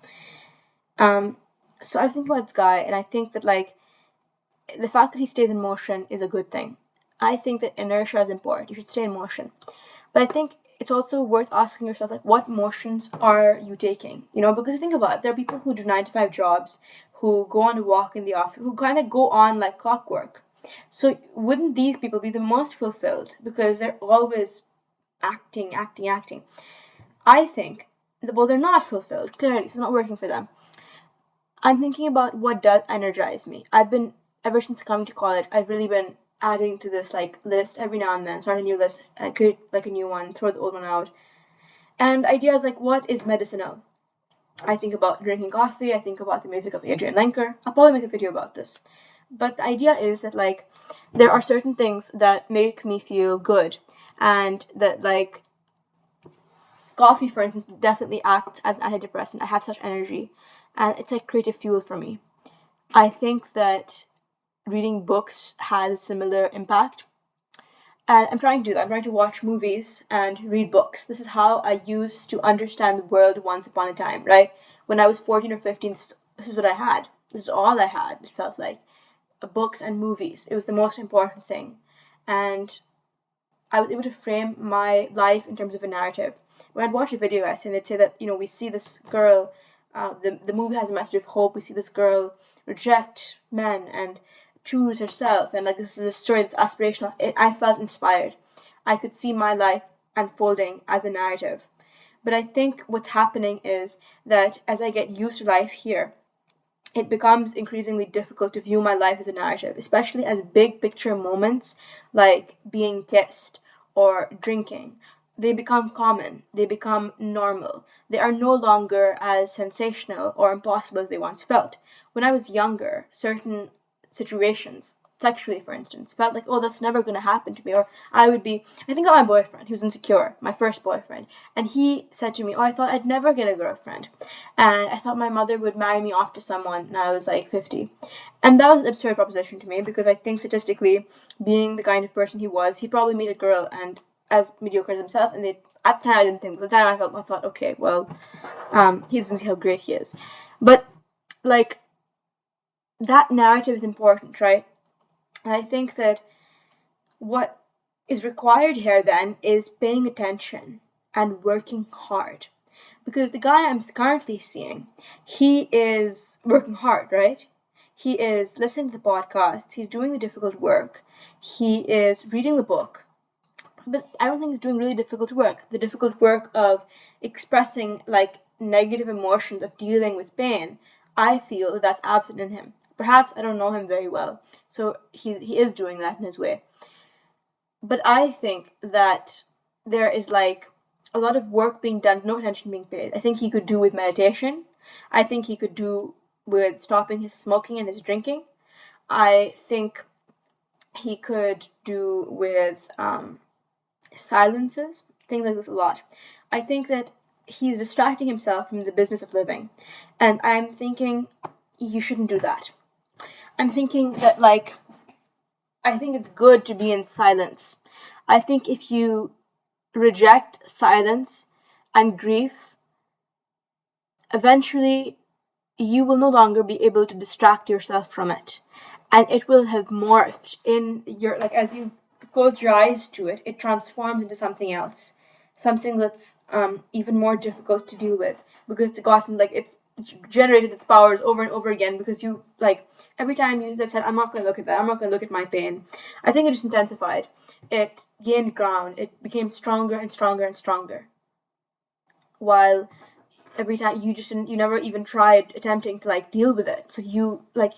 So I was thinking about this guy and I think that like the fact that he stays in motion is a good thing. I think that inertia is important. You should stay in motion. But I think it's also worth asking yourself, like, what motions are you taking? Because you think about it, there are people who do 9 to 5 jobs, who go on a walk in the office, who kind of go on like clockwork. So wouldn't these people be the most fulfilled because they're always acting? I think, well, they're not fulfilled, clearly, so it's not working for them. I'm thinking about what does energize me. Ever since coming to college, I've really been adding to this like list every now and then, start a new list and create like a new one, throw the old one out. And ideas like what is medicinal? I think about drinking coffee, I think about the music of Adrian Lenker. I'll probably make a video about this. But the idea is that like there are certain things that make me feel good and that like coffee for instance definitely acts as an antidepressant. I have such energy and it's like creative fuel for me. I think that reading books has a similar impact. And I'm trying to do that. I'm trying to watch movies and read books. This is how I used to understand the world once upon a time, right? When I was 14 or 15, this is what I had. This is all I had, it felt like. Books and movies. It was the most important thing. And I was able to frame my life in terms of a narrative. When I'd watch a video essay and they'd say that, we see this girl, the movie has a message of hope. We see this girl reject men and choose herself, and like this is a story that's aspirational. I felt inspired. I could see my life unfolding as a narrative. But I think what's happening is that as I get used to life here, it becomes increasingly difficult to view my life as a narrative, especially as big picture moments like being kissed or drinking. They become common, they become normal. They are no longer as sensational or impossible as they once felt. When I was younger, certain situations, sexually for instance, felt like, oh, that's never going to happen to me. Or I think of my boyfriend, he was insecure, my first boyfriend, and he said to me, oh, I thought I'd never get a girlfriend. And I thought my mother would marry me off to someone, and I was like 50. And that was an absurd proposition to me, because I think statistically, being the kind of person he was, he probably meet a girl and as mediocre as himself, and at the time I didn't think. At the time I thought, okay, well, he doesn't see how great he is. But like, that narrative is important, right? And I think that what is required here then is paying attention and working hard. Because the guy I'm currently seeing, he is working hard, right? He is listening to the podcasts, he's doing the difficult work, he is reading the book. But I don't think he's doing really difficult work. The difficult work of expressing like negative emotions, of dealing with pain, I feel that's absent in him. Perhaps I don't know him very well, so he is doing that in his way. But I think that there is like a lot of work being done, no attention being paid. I think he could do with meditation. I think he could do with stopping his smoking and his drinking. I think he could do with silences, things like this a lot. I think that he's distracting himself from the business of living. And I'm thinking you shouldn't do that. I'm thinking that, like, I think it's good to be in silence. I think if you reject silence and grief, eventually you will no longer be able to distract yourself from it. And it will have morphed in your, like, as you close your eyes to it, it transforms into something else. Something that's even more difficult to deal with, because it's gotten, like, it's generated its powers over and over again, because you, like, every time you just said, I'm not going to look at that, I'm not going to look at my pain, I think it just intensified. It gained ground. It became stronger and stronger and stronger. While every time you never even tried attempting to like deal with it. So you, like,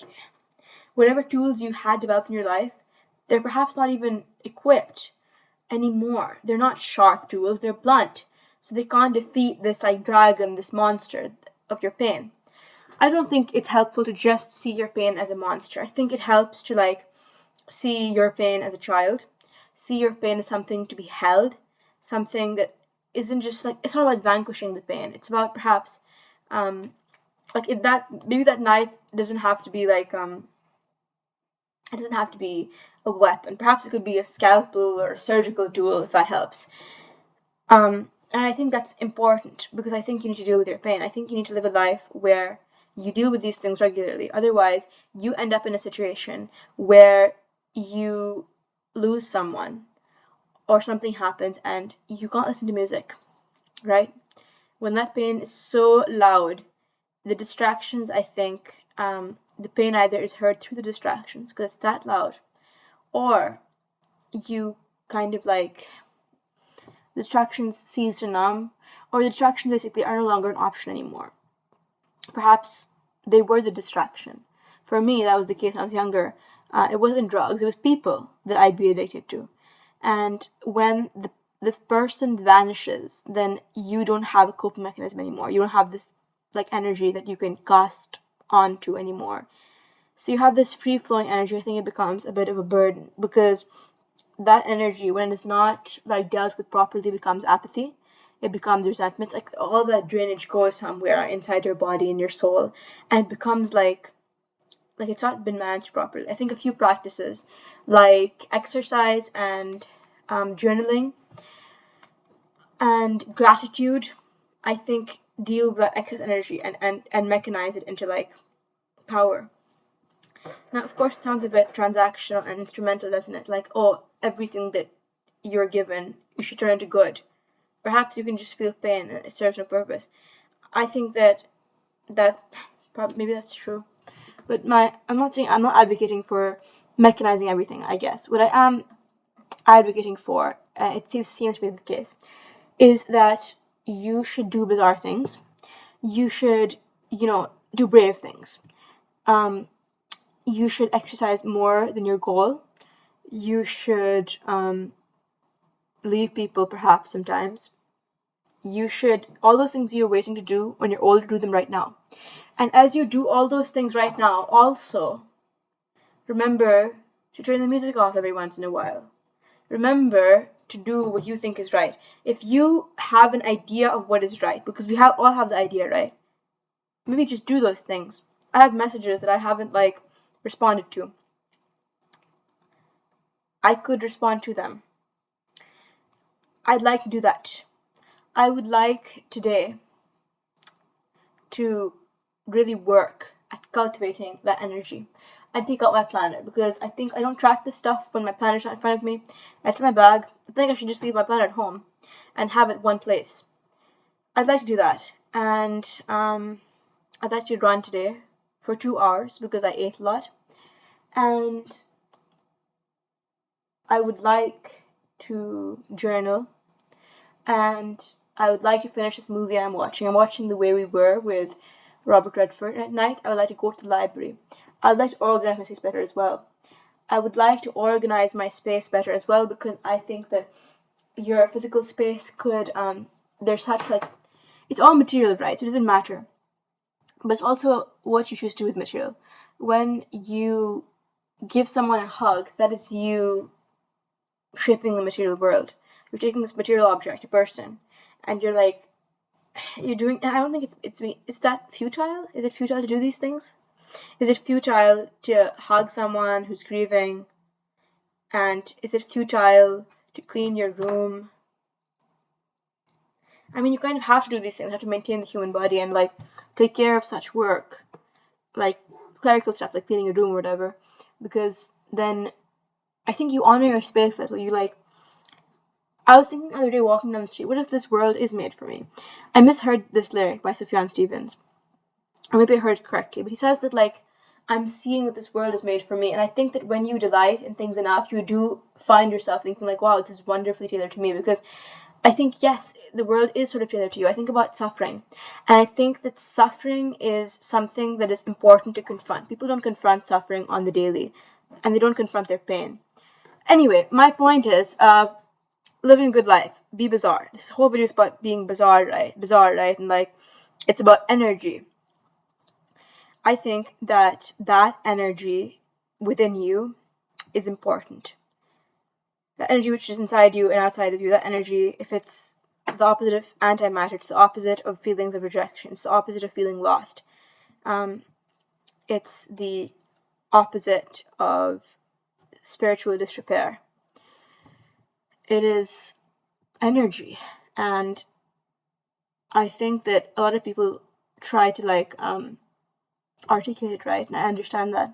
whatever tools you had developed in your life, they're perhaps not even equipped anymore. They're not sharp tools, they're blunt. So they can't defeat this like dragon, this monster of your pain. I don't think it's helpful to just see your pain as a monster. I think it helps to like see your pain as a child, see your pain as something to be held, something that isn't just like, it's not about vanquishing the pain. It's about perhaps like if that, maybe that knife doesn't have to be like it doesn't have to be a weapon. Perhaps it could be a scalpel or a surgical tool, if that helps. And I think that's important, because I think you need to deal with your pain. I think you need to live a life where you deal with these things regularly. Otherwise, you end up in a situation where you lose someone or something happens and you can't listen to music, right? When that pain is so loud, the distractions, I think, the pain either is heard through the distractions because it's that loud, or you kind of like, the distractions cease to numb, or the distractions basically are no longer an option anymore. Perhaps they were the distraction. For me, that was the case when I was younger. It wasn't drugs, it was people that I'd be addicted to. And when the person vanishes, then you don't have a coping mechanism anymore. You don't have this like energy that you can cast onto anymore. So you have this free-flowing energy. I think it becomes a bit of a burden, because that energy, when it's not like dealt with properly, becomes apathy. It becomes resentment. It's like all that drainage goes somewhere inside your body and your soul, and it becomes like it's not been managed properly. I think a few practices like exercise and journaling and gratitude, I think, deal with that excess energy and mechanize it into like power. Now, of course, it sounds a bit transactional and instrumental, doesn't it? Like, oh, everything that you're given, you should turn into good. Perhaps you can just feel pain and it serves no purpose. I think that maybe that's true. But I'm not advocating for mechanizing everything, I guess. What I am advocating for, it seems to be the case, is that you should do bizarre things. You should, do brave things. You should exercise more than your goal. You should leave people perhaps sometimes. You should, all those things you're waiting to do when you're older, do them right now. And as you do all those things right now, also remember to turn the music off every once in a while. Remember to do what you think is right. If you have an idea of what is right, because we all have the idea, right? Maybe just do those things. I have messages that I haven't responded to. I could respond to them. I'd like to do that. I would like today to really work at cultivating that energy. I take out my planner because I think I don't track this stuff when my planner's not in front of me. It's in my bag. I think I should just leave my planner at home and have it one place. I'd like to do that. And I'd like to run today for 2 hours because I ate a lot. And I would like to journal. And I would like to finish this movie I'm watching. I'm watching The Way We Were with Robert Redford. And at night, I would like to go to the library. I would like to organize my space better as well. I would like to organize my space better as well because I think that your physical space could, there's such it's all material, right? So it doesn't matter. But it's also what you choose to do with material. When you give someone a hug, that is you shaping the material world. You're taking this material object, a person, and you're doing. And I don't think it's me. Is that futile? Is it futile to do these things? Is it futile to hug someone who's grieving? And is it futile to clean your room? I mean, you kind of have to do these things. You have to maintain the human body and take care of such work, like clerical stuff, like cleaning your room or whatever, because then I think you honor your space. That I was thinking the other day walking down the street, what if this world is made for me? I misheard this lyric by Sufjan Stevens, or maybe I heard it correctly, but he says that I'm seeing that this world is made for me, and I think that when you delight in things enough, you do find yourself thinking wow, this is wonderfully tailored to me, because I think, yes, the world is sort of tailored to you. I think about suffering, and I think that suffering is something that is important to confront. People don't confront suffering on the daily, and they don't confront their pain. Anyway, my point is, living a good life, be bizarre. This whole video is about being bizarre, right? Bizarre, right? And it's about energy. I think that energy within you is important. That energy which is inside you and outside of you, that energy, if it's the opposite of antimatter, it's the opposite of feelings of rejection, it's the opposite of feeling lost. It's the opposite of spiritual disrepair. It is energy, and I think that a lot of people try to articulate it right, and I understand that.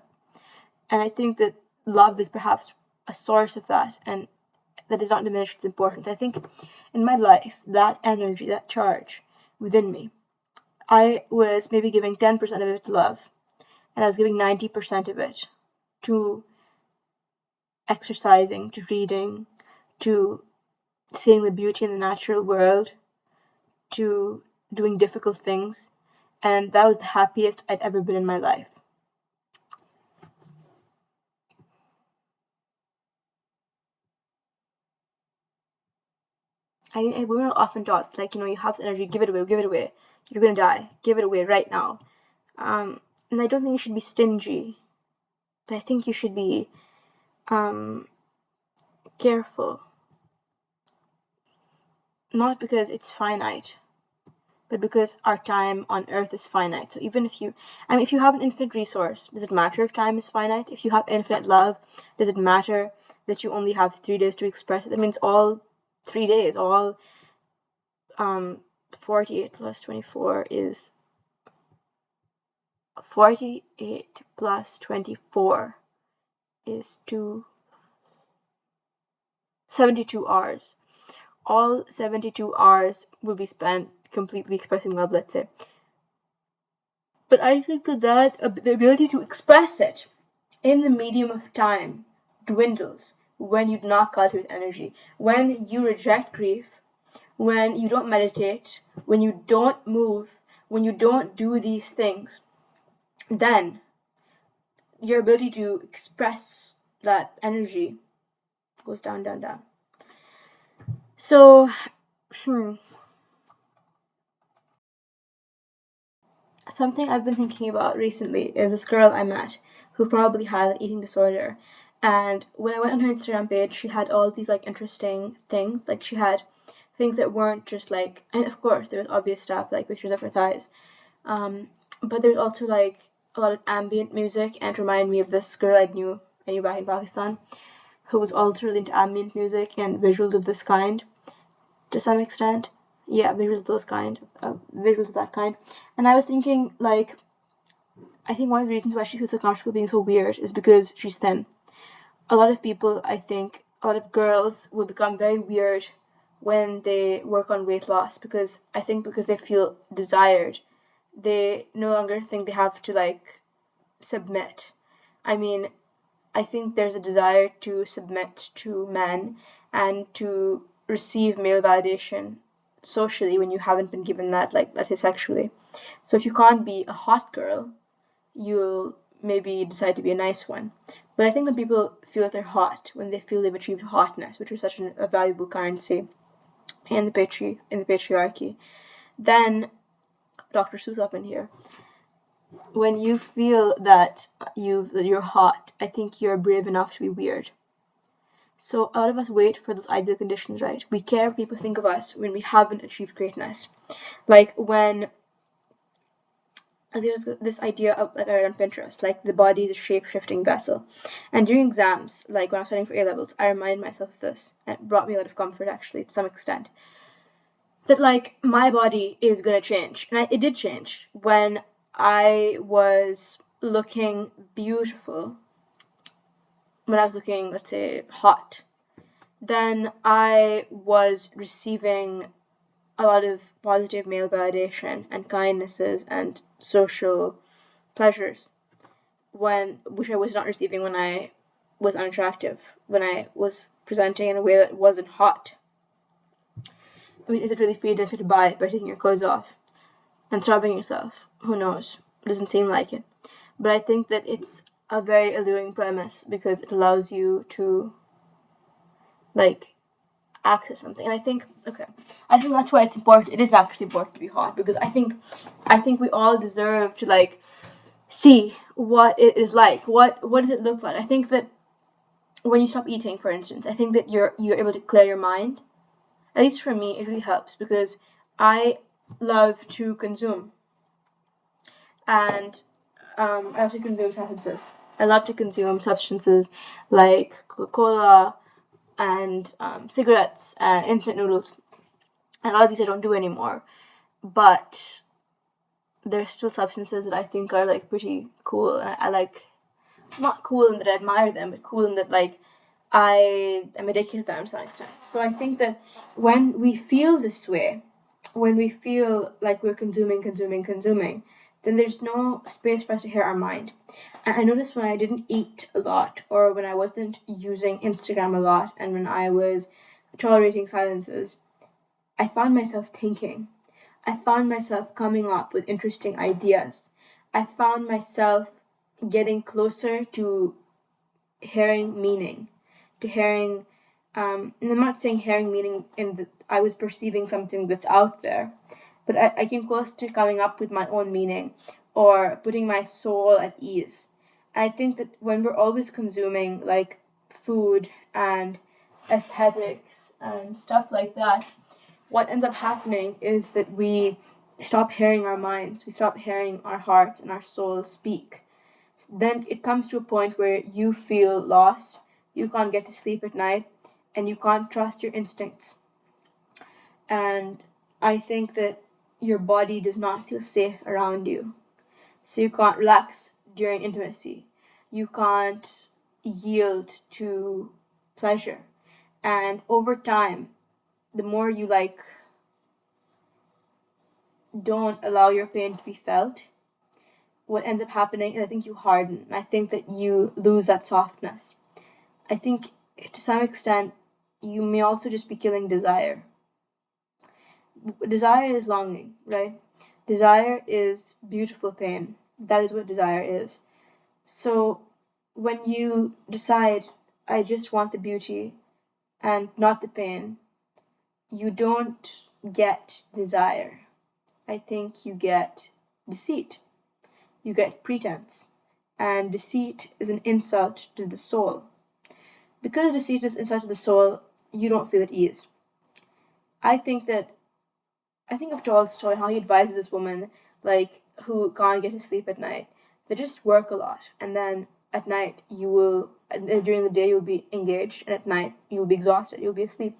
And I think that love is perhaps a source of that, and that does not diminish its importance. I think in my life, that energy, that charge within me, I was maybe giving 10% of it to love, and I was giving 90% of it to exercising, to reading, to seeing the beauty in the natural world, to doing difficult things, and that was the happiest I'd ever been in my life. Women are often taught, you have the energy, give it away. You're gonna die, give it away right now. And I don't think you should be stingy, but I think you should be careful. Not because it's finite, but because our time on earth is finite. So even if you have an infinite resource, does it matter if time is finite? If you have infinite love, does it matter that you only have 3 days to express it? That means all 3 days, all 48 plus 24 is 48 plus 24 is 2. 72 hours. All 72 hours will be spent completely expressing love, let's say. But I think that the ability to express it in the medium of time dwindles when you do not cultivate energy, when you reject grief, when you don't meditate, when you don't move, when you don't do these things, then your ability to express that energy goes down, down, down. So, something I've been thinking about recently is this girl I met who probably has an eating disorder. And when I went on her Instagram page, she had all these like interesting things. Like she had things that weren't just like, and of course there was obvious stuff like pictures of her thighs. But there was also like a lot of ambient music, and it reminded me of this girl I knew back in Pakistan, who was also really into ambient music and visuals of this kind to some extent. Yeah, visuals of that kind. And I was thinking, like, I think one of the reasons why she feels so comfortable being so weird is because she's thin. A lot of people, I think, a lot of girls will become very weird when they work on weight loss because I think because they feel desired, they no longer think they have to, like, submit. I mean, I think there's a desire to submit to men and to receive male validation socially when you haven't been given that, like, let's say sexually. So if you can't be a hot girl, you'll maybe decide to be a nice one. But I think when people feel that they're hot, when they feel they've achieved hotness, which is such a valuable currency in the patriarchy, then Dr. Seuss up in here. When you feel that you're hot, I think you're brave enough to be weird. So a lot of us wait for those ideal conditions, right? We care what people think of us when we haven't achieved greatness. Like when there's this idea of, like I read on Pinterest, like the body is a shape-shifting vessel. And during exams, like when I was studying for A-levels, I remind myself of this, and it brought me a lot of comfort actually, to some extent. That like my body is gonna change, and it did change when I was looking beautiful, when I was looking, let's say, hot. Then I was receiving a lot of positive male validation and kindnesses and social pleasures which I was not receiving when I was unattractive, when I was presenting in a way that wasn't hot. I mean, is it really free to buy it by taking your clothes off and starving yourself? Who knows? It doesn't seem like it. But I think that it's a very alluring premise because it allows you to, like, access something. And I think that's why it's important. It is actually important to be hot because I think we all deserve to, like, see what it is like. What does it look like? I think that when you stop eating, for instance, I think that you're able to clear your mind. At least for me, it really helps because I love to consume, and I love to consume substances. I love to consume substances like Coca-Cola and cigarettes and instant noodles. And a lot of these I don't do anymore, but there's still substances that I think are like pretty cool, and I like, not cool in that I admire them, but cool in that like I am addicted to them to some extent. So I think that when we feel this way, when we feel like we're consuming, then there's no space for us to hear our mind. And I noticed when I didn't eat a lot, or when I wasn't using Instagram a lot, and when I was tolerating silences, I found myself thinking. I found myself coming up with interesting ideas. I found myself getting closer to hearing meaning, to hearing, and I'm not saying hearing meaning in that I was perceiving something that's out there, but I came close to coming up with my own meaning or putting my soul at ease. I think that when we're always consuming like food and aesthetics and stuff like that, what ends up happening is that we stop hearing our minds, we stop hearing our hearts and our souls speak. Then it comes to a point where you feel lost, you can't get to sleep at night, and you can't trust your instincts. And I think that your body does not feel safe around you. So you can't relax during intimacy. You can't yield to pleasure. And over time, the more you don't allow your pain to be felt, what ends up happening is I think you harden. I think that you lose that softness. I think to some extent you may also just be killing desire. Desire is longing, right? Desire is beautiful pain. That is what desire is. So when you decide, I just want the beauty and not the pain, you don't get desire. I think you get deceit. You get pretense. And deceit is an insult to the soul. Because deceit is an insult to the soul, you don't feel at ease. I think of Tolstoy, how he advises this woman, who can't get to sleep at night. They just work a lot, and then at night during the day you'll be engaged, and at night you'll be exhausted, you'll be asleep.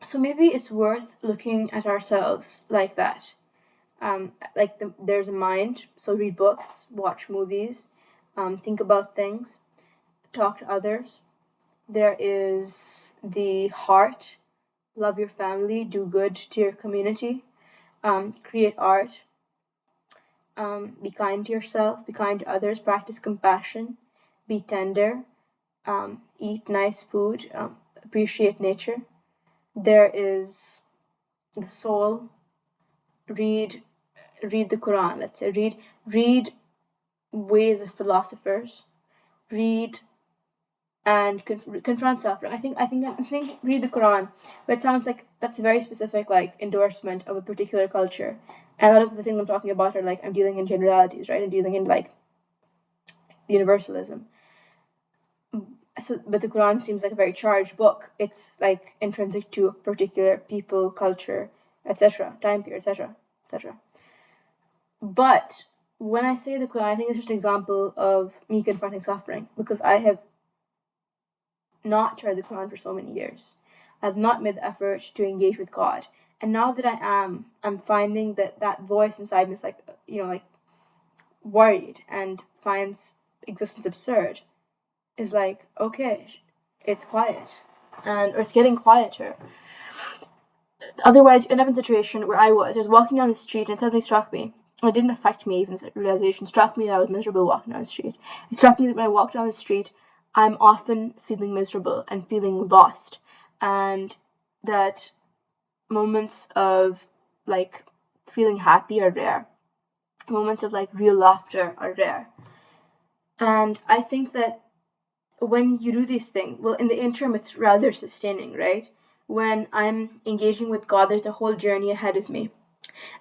So maybe it's worth looking at ourselves like that. There's a mind, so read books, watch movies, think about things, talk to others. There is the heart, love your family, do good to your community, create art, be kind to yourself, be kind to others, practice compassion, be tender, eat nice food, appreciate nature. There is the soul, read the Quran, let's say, read ways of philosophers, read and confront suffering. I think read the Quran, but it sounds like that's a very specific endorsement of a particular culture. And a lot of the things I'm talking about are I'm dealing in generalities, right? I'm dealing in universalism. So, but the Quran seems like a very charged book. It's intrinsic to a particular people, culture, etc., time period, etc., etc. But when I say the Quran, I think it's just an example of me confronting suffering, because I have not tried the Quran for so many years. I've not made the effort to engage with God. And now that I'm finding that voice inside me is worried and finds existence absurd. Is okay, it's quiet. Or it's getting quieter. Otherwise, you end up in a situation where I was walking down the street and it suddenly struck me. It didn't affect me, even the realization struck me that I was miserable walking down the street. It struck me that when I walk down the street, I'm often feeling miserable and feeling lost. And that moments of feeling happy are rare. Moments of real laughter are rare. And I think that when you do these things, well, in the interim, it's rather sustaining, right? When I'm engaging with God, there's a whole journey ahead of me.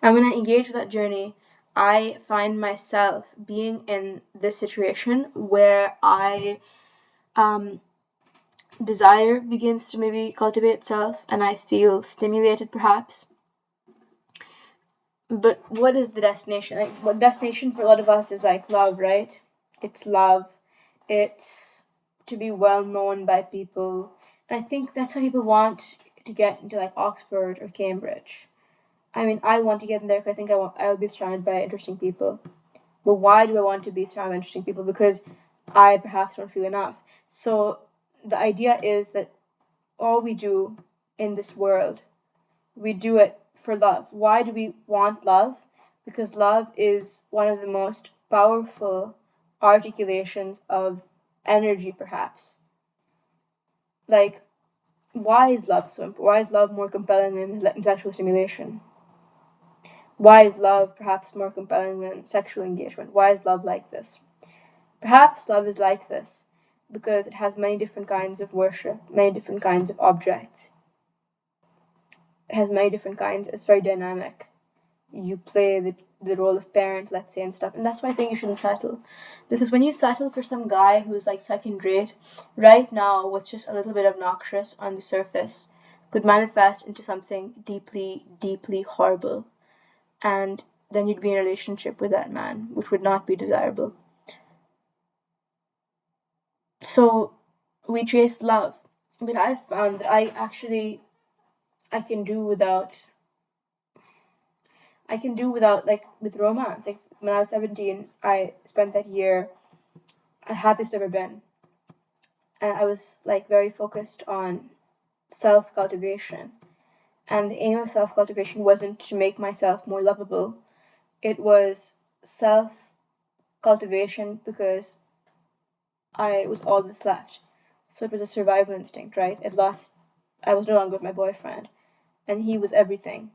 And when I engage with that journey, I find myself being in this situation where desire begins to maybe cultivate itself and I feel stimulated perhaps. But what is the destination? What destination for a lot of us is love, right? It's love. It's to be well known by people. And I think that's how people want to get into Oxford or Cambridge. I mean, I want to get in there because I think I will be surrounded by interesting people. But why do I want to be surrounded by interesting people? Because I perhaps don't feel enough. So the idea is that all we do in this world, we do it for love. Why do we want love? Because love is one of the most powerful articulations of energy, perhaps. Why is love so important? Why is love more compelling than intellectual stimulation? Why is love perhaps more compelling than sexual engagement? Why is love like this? Perhaps love is like this because it has many different kinds of worship, many different kinds of objects. It has many different kinds. It's very dynamic. You play the role of parent, let's say, and stuff. And that's why I think you shouldn't settle. Because when you settle for some guy who's second rate, right now, what's just a little bit obnoxious on the surface could manifest into something deeply, deeply horrible. And then you'd be in a relationship with that man, which would not be desirable. So we chase love. But I've found that I can do without with romance. When I was 17, I spent that year happiest I've ever been. and I was like very focused on self cultivation. And the aim of self cultivation wasn't to make myself more lovable, it was self cultivation because I was all that's left. So it was a survival instinct, right? I was no longer with my boyfriend, and he was everything.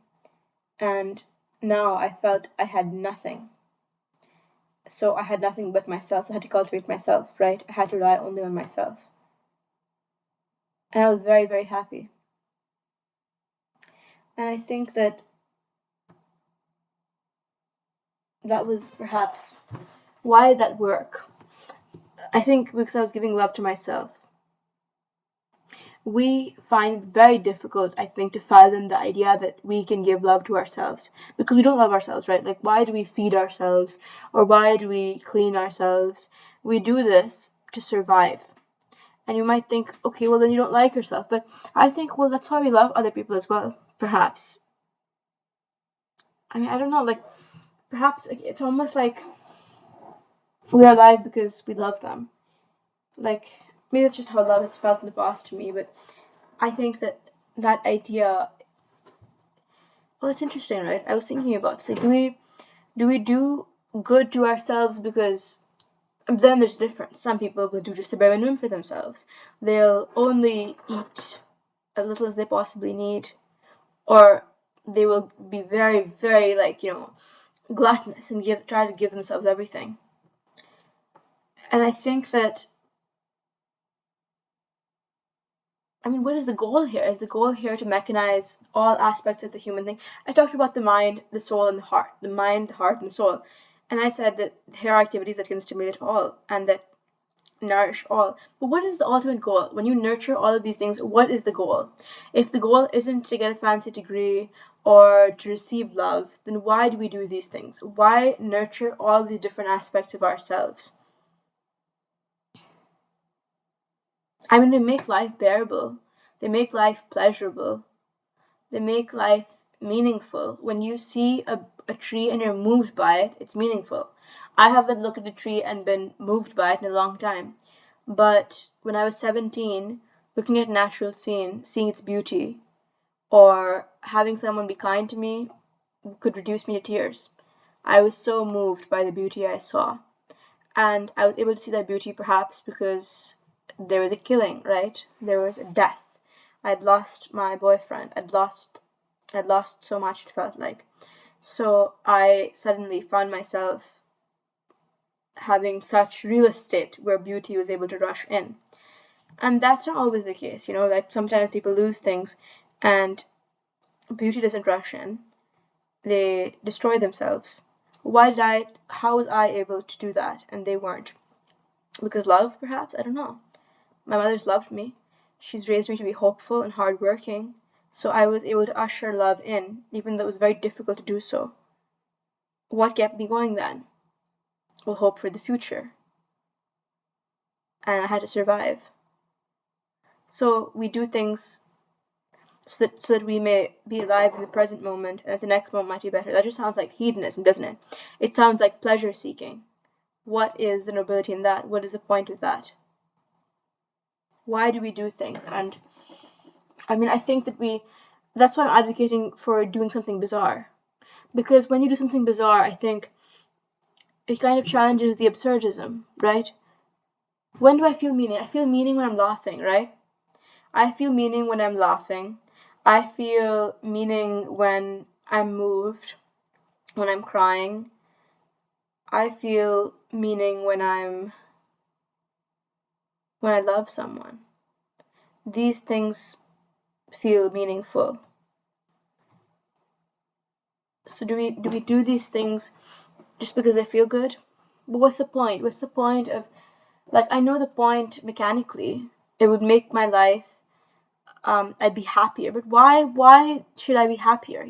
And now I felt I had nothing. So I had nothing but myself. So I had to cultivate myself, right? I had to rely only on myself. And I was very, very happy. And I think that that was perhaps why did that work? I think because I was giving love to myself. We find it very difficult, I think, to fathom the idea that we can give love to ourselves because we don't love ourselves, right? Like, why do we feed ourselves or why do we clean ourselves? We do this to survive. And you might think, okay, well, then you don't like yourself. But I think, well, that's why we love other people as well, perhaps. I mean, I don't know, like, perhaps it's almost like we are alive because we love them. Like, maybe that's just how love has felt in the past to me, but I think that that idea, well, it's interesting, right? I was thinking about it. Like, do we do good to ourselves because then there's a difference. Some people will do just the bare minimum for themselves. They'll only eat as little as they possibly need, or they will be very, very like gluttonous and try to give themselves everything. And I think that, I mean, what is the goal here? Is the goal here to mechanize all aspects of the human thing? I talked about the mind, the soul, and the heart. The mind, the heart, and the soul. And I said that there are activities that can stimulate all and that nourish all. But what is the ultimate goal? When you nurture all of these things, what is the goal? If the goal isn't to get a fancy degree or to receive love, then why do we do these things? Why nurture all these different aspects of ourselves? I mean, they make life bearable, they make life pleasurable, they make life meaningful. When you see a tree and you're moved by it, it's meaningful. I haven't looked at a tree and been moved by it in a long time. But when I was 17, looking at a natural scene, seeing its beauty, or having someone be kind to me could reduce me to tears. I was so moved by the beauty I saw. And I was able to see that beauty perhaps because there was a killing, right? There was a death. I'd lost my boyfriend. I'd lost so much, it felt like. So I suddenly found myself having such real estate where beauty was able to rush in. And that's not always the case, like sometimes people lose things and beauty doesn't rush in. They destroy themselves. How was I able to do that and they weren't? Because love, perhaps? I don't know. My mother's loved me. She's raised me to be hopeful and hardworking. So I was able to usher love in, even though it was very difficult to do so. What kept me going then? Well, hope for the future. And I had to survive. So we do things so that we may be alive in the present moment and that the next moment might be better. That just sounds like hedonism, doesn't it? It sounds like pleasure seeking. What is the nobility in that? What is the point of that? Why do we do things? And I mean, I think that's why I'm advocating for doing something bizarre. Because when you do something bizarre, I think it kind of challenges the absurdism, right? When do I feel meaning? I feel meaning when I'm laughing, right? I feel meaning when I'm laughing. I feel meaning when I'm moved, when I'm crying. I feel meaning when I love someone. These things feel meaningful. So do we do these things just because they feel good? But what's the point? What's the point of, like, I know the point mechanically. It would make my life I'd be happier. But why should I be happier,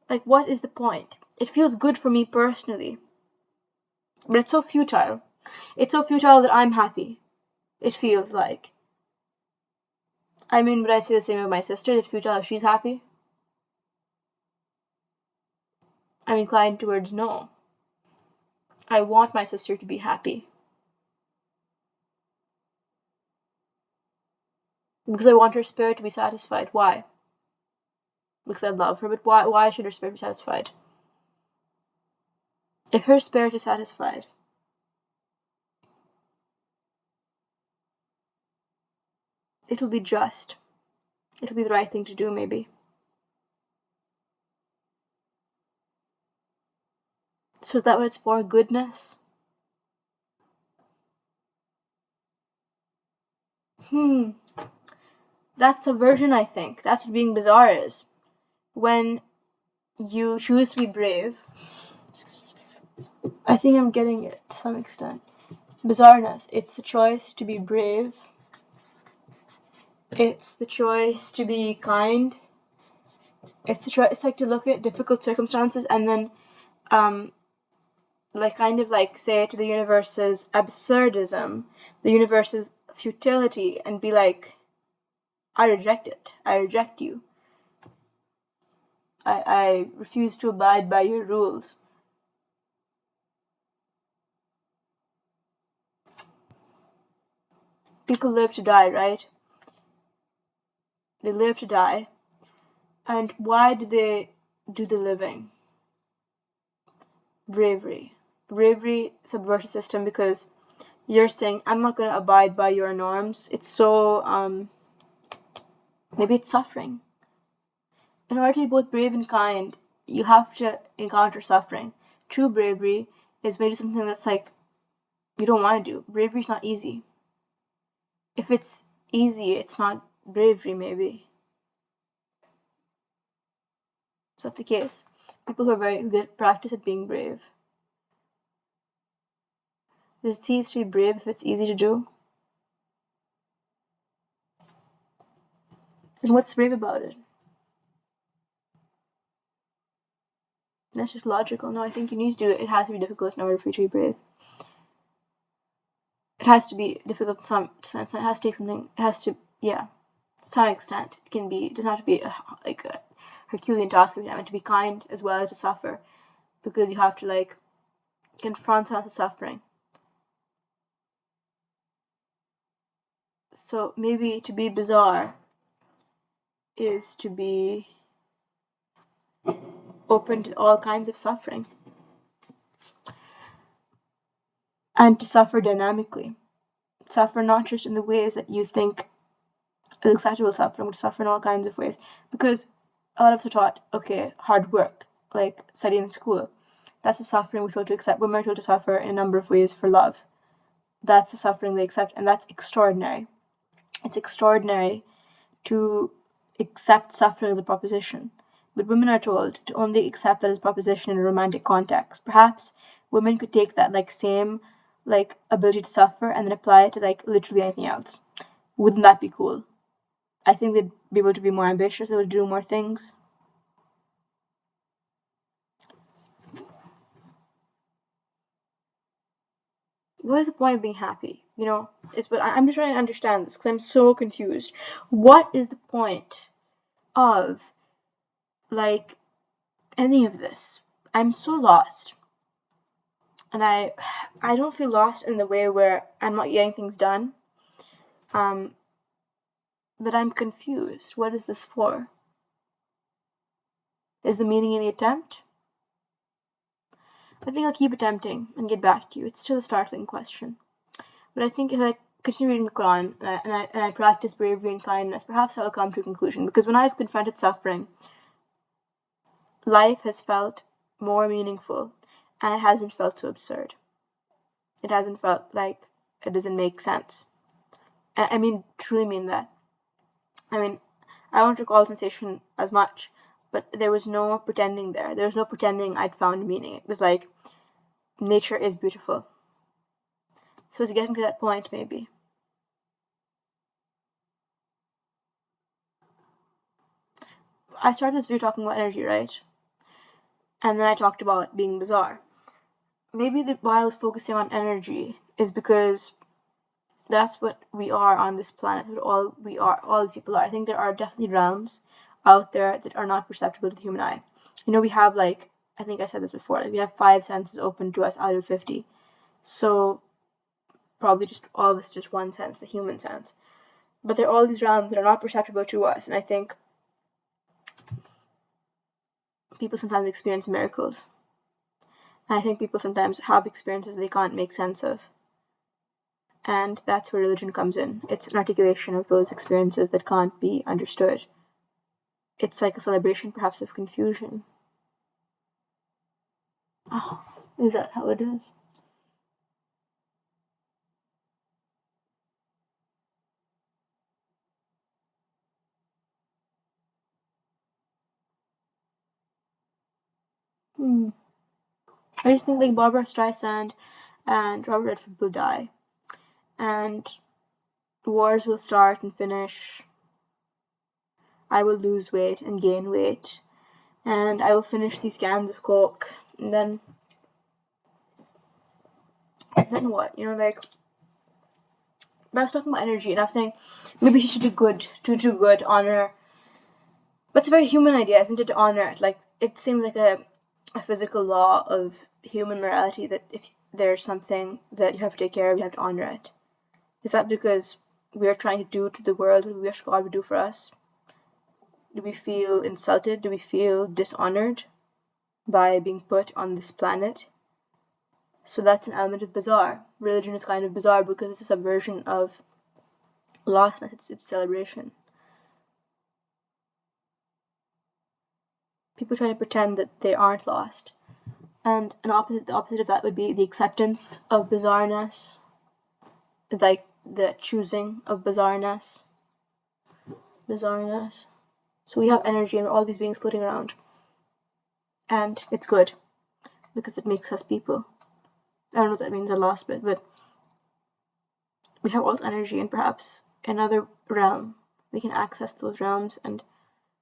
Like, what is the point? It feels good for me personally. But it's so futile. It's so futile that I'm happy. It feels like. I mean, would I say the same of my sister? It's futile if she's happy? I'm inclined towards no. I want my sister to be happy. Because I want her spirit to be satisfied. Why? Because I love her, but why should her spirit be satisfied? If her spirit is satisfied, it will be just. It'll be the right thing to do, maybe. So is that what it's for? Goodness? That's subversion, I think. That's what being bizarre is. When you choose to be brave, I think I'm getting it to some extent. Bizarreness, it's the choice to be brave. It's the choice to be kind. It's the choice. It's like to look at difficult circumstances and then, kind of say to the universe's absurdism, the universe's futility, and be like, I reject it. I reject you. I refuse to abide by your rules. People live to die, right? They live to die. And why do they do the living? Bravery. Bravery subverts the system because you're saying, I'm not going to abide by your norms. It's so, maybe it's suffering. In order to be both brave and kind, you have to encounter suffering. True bravery is maybe something that's you don't want to do. Bravery's not easy. If it's easy, it's not bravery, maybe. Is that the case? People who are very good practice at being brave. Does it cease to be brave if it's easy to do? Then what's brave about it? That's just logical. No, I think you need to do it. It has to be difficult in order for you to be brave. It has to be difficult to some extent. It has to take something. It has to, to some extent. It can be. It doesn't have to be a Herculean task every time. And to be kind as well as to suffer, because you have to confront some of the suffering. So maybe to be bizarre is to be open to all kinds of suffering. And to suffer dynamically. Suffer not just in the ways that you think is acceptable suffering, but suffer in all kinds of ways. Because a lot of us are taught, okay, hard work, like studying in school. That's a suffering we're told to accept. Women are told to suffer in a number of ways for love. That's the suffering they accept, and that's extraordinary. It's extraordinary to accept suffering as a proposition. But women are told to only accept that as a proposition in a romantic context. Perhaps women could take that same ability to suffer and then apply it to literally anything else. Wouldn't that be cool? I think they'd be able to be more ambitious, they would do more things. What is the point of being happy? But I'm just trying to understand this because I'm so confused. What is the point of any of this? I'm so lost. And I don't feel lost in the way where I'm not getting things done. But I'm confused. What is this for? Is the meaning in the attempt? I think I'll keep attempting and get back to you. It's still a startling question. But I think if I continue reading the Quran and I practice bravery and kindness, perhaps I'll come to a conclusion. Because when I've confronted suffering, life has felt more meaningful and it hasn't felt so absurd. It hasn't felt like it doesn't make sense. I truly mean that. I don't recall sensation as much, but there was no pretending there. There was no pretending I'd found meaning. It was like, nature is beautiful. So it's getting to that point, maybe. I started this video talking about energy, right? And then I talked about being bizarre. Maybe why I was focusing on energy is because that's what we are on this planet. All these people are. I think there are definitely realms out there that are not perceptible to the human eye. We have I think I said this before, we have 5 senses open to us out of 50. So probably just all of this just one sense, the human sense. But there are all these realms that are not perceptible to us, and I think people sometimes experience miracles. And I think people sometimes have experiences they can't make sense of. And that's where religion comes in. It's an articulation of those experiences that can't be understood. It's like a celebration, perhaps, of confusion. Oh, is that how it is? Hmm. I just think like Barbara Streisand and Robert Redford will die, and wars will start and finish. I will lose weight and gain weight, and I will finish these cans of Coke, and then what? Like, but I was talking about energy, and I was saying maybe she should do good, honor. But it's a very human idea, isn't it, to honor it? Like, it seems like a physical law of human morality that if there's something that you have to take care of, you have to honor it. Is that because we're trying to do to the world what we wish God would do for us? Do we feel insulted? Do we feel dishonored by being put on this planet? So that's an element of bizarre. Religion is kind of bizarre because it's a subversion of lostness, it's celebration. People try to pretend that they aren't lost. And the opposite of that would be the acceptance of bizarreness, like the choosing of bizarreness. So we have energy and all these beings floating around. And it's good because it makes us people. I don't know what that means, the last bit, but we have all this energy, and perhaps another realm, we can access those realms. And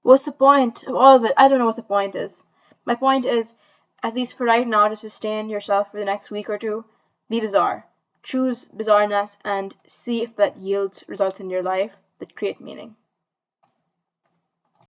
what's the point of all of it? I don't know what the point is. My point is, at least for right now, to sustain yourself for the next week or two, be bizarre. Choose bizarreness and see if that yields results in your life that create meaning.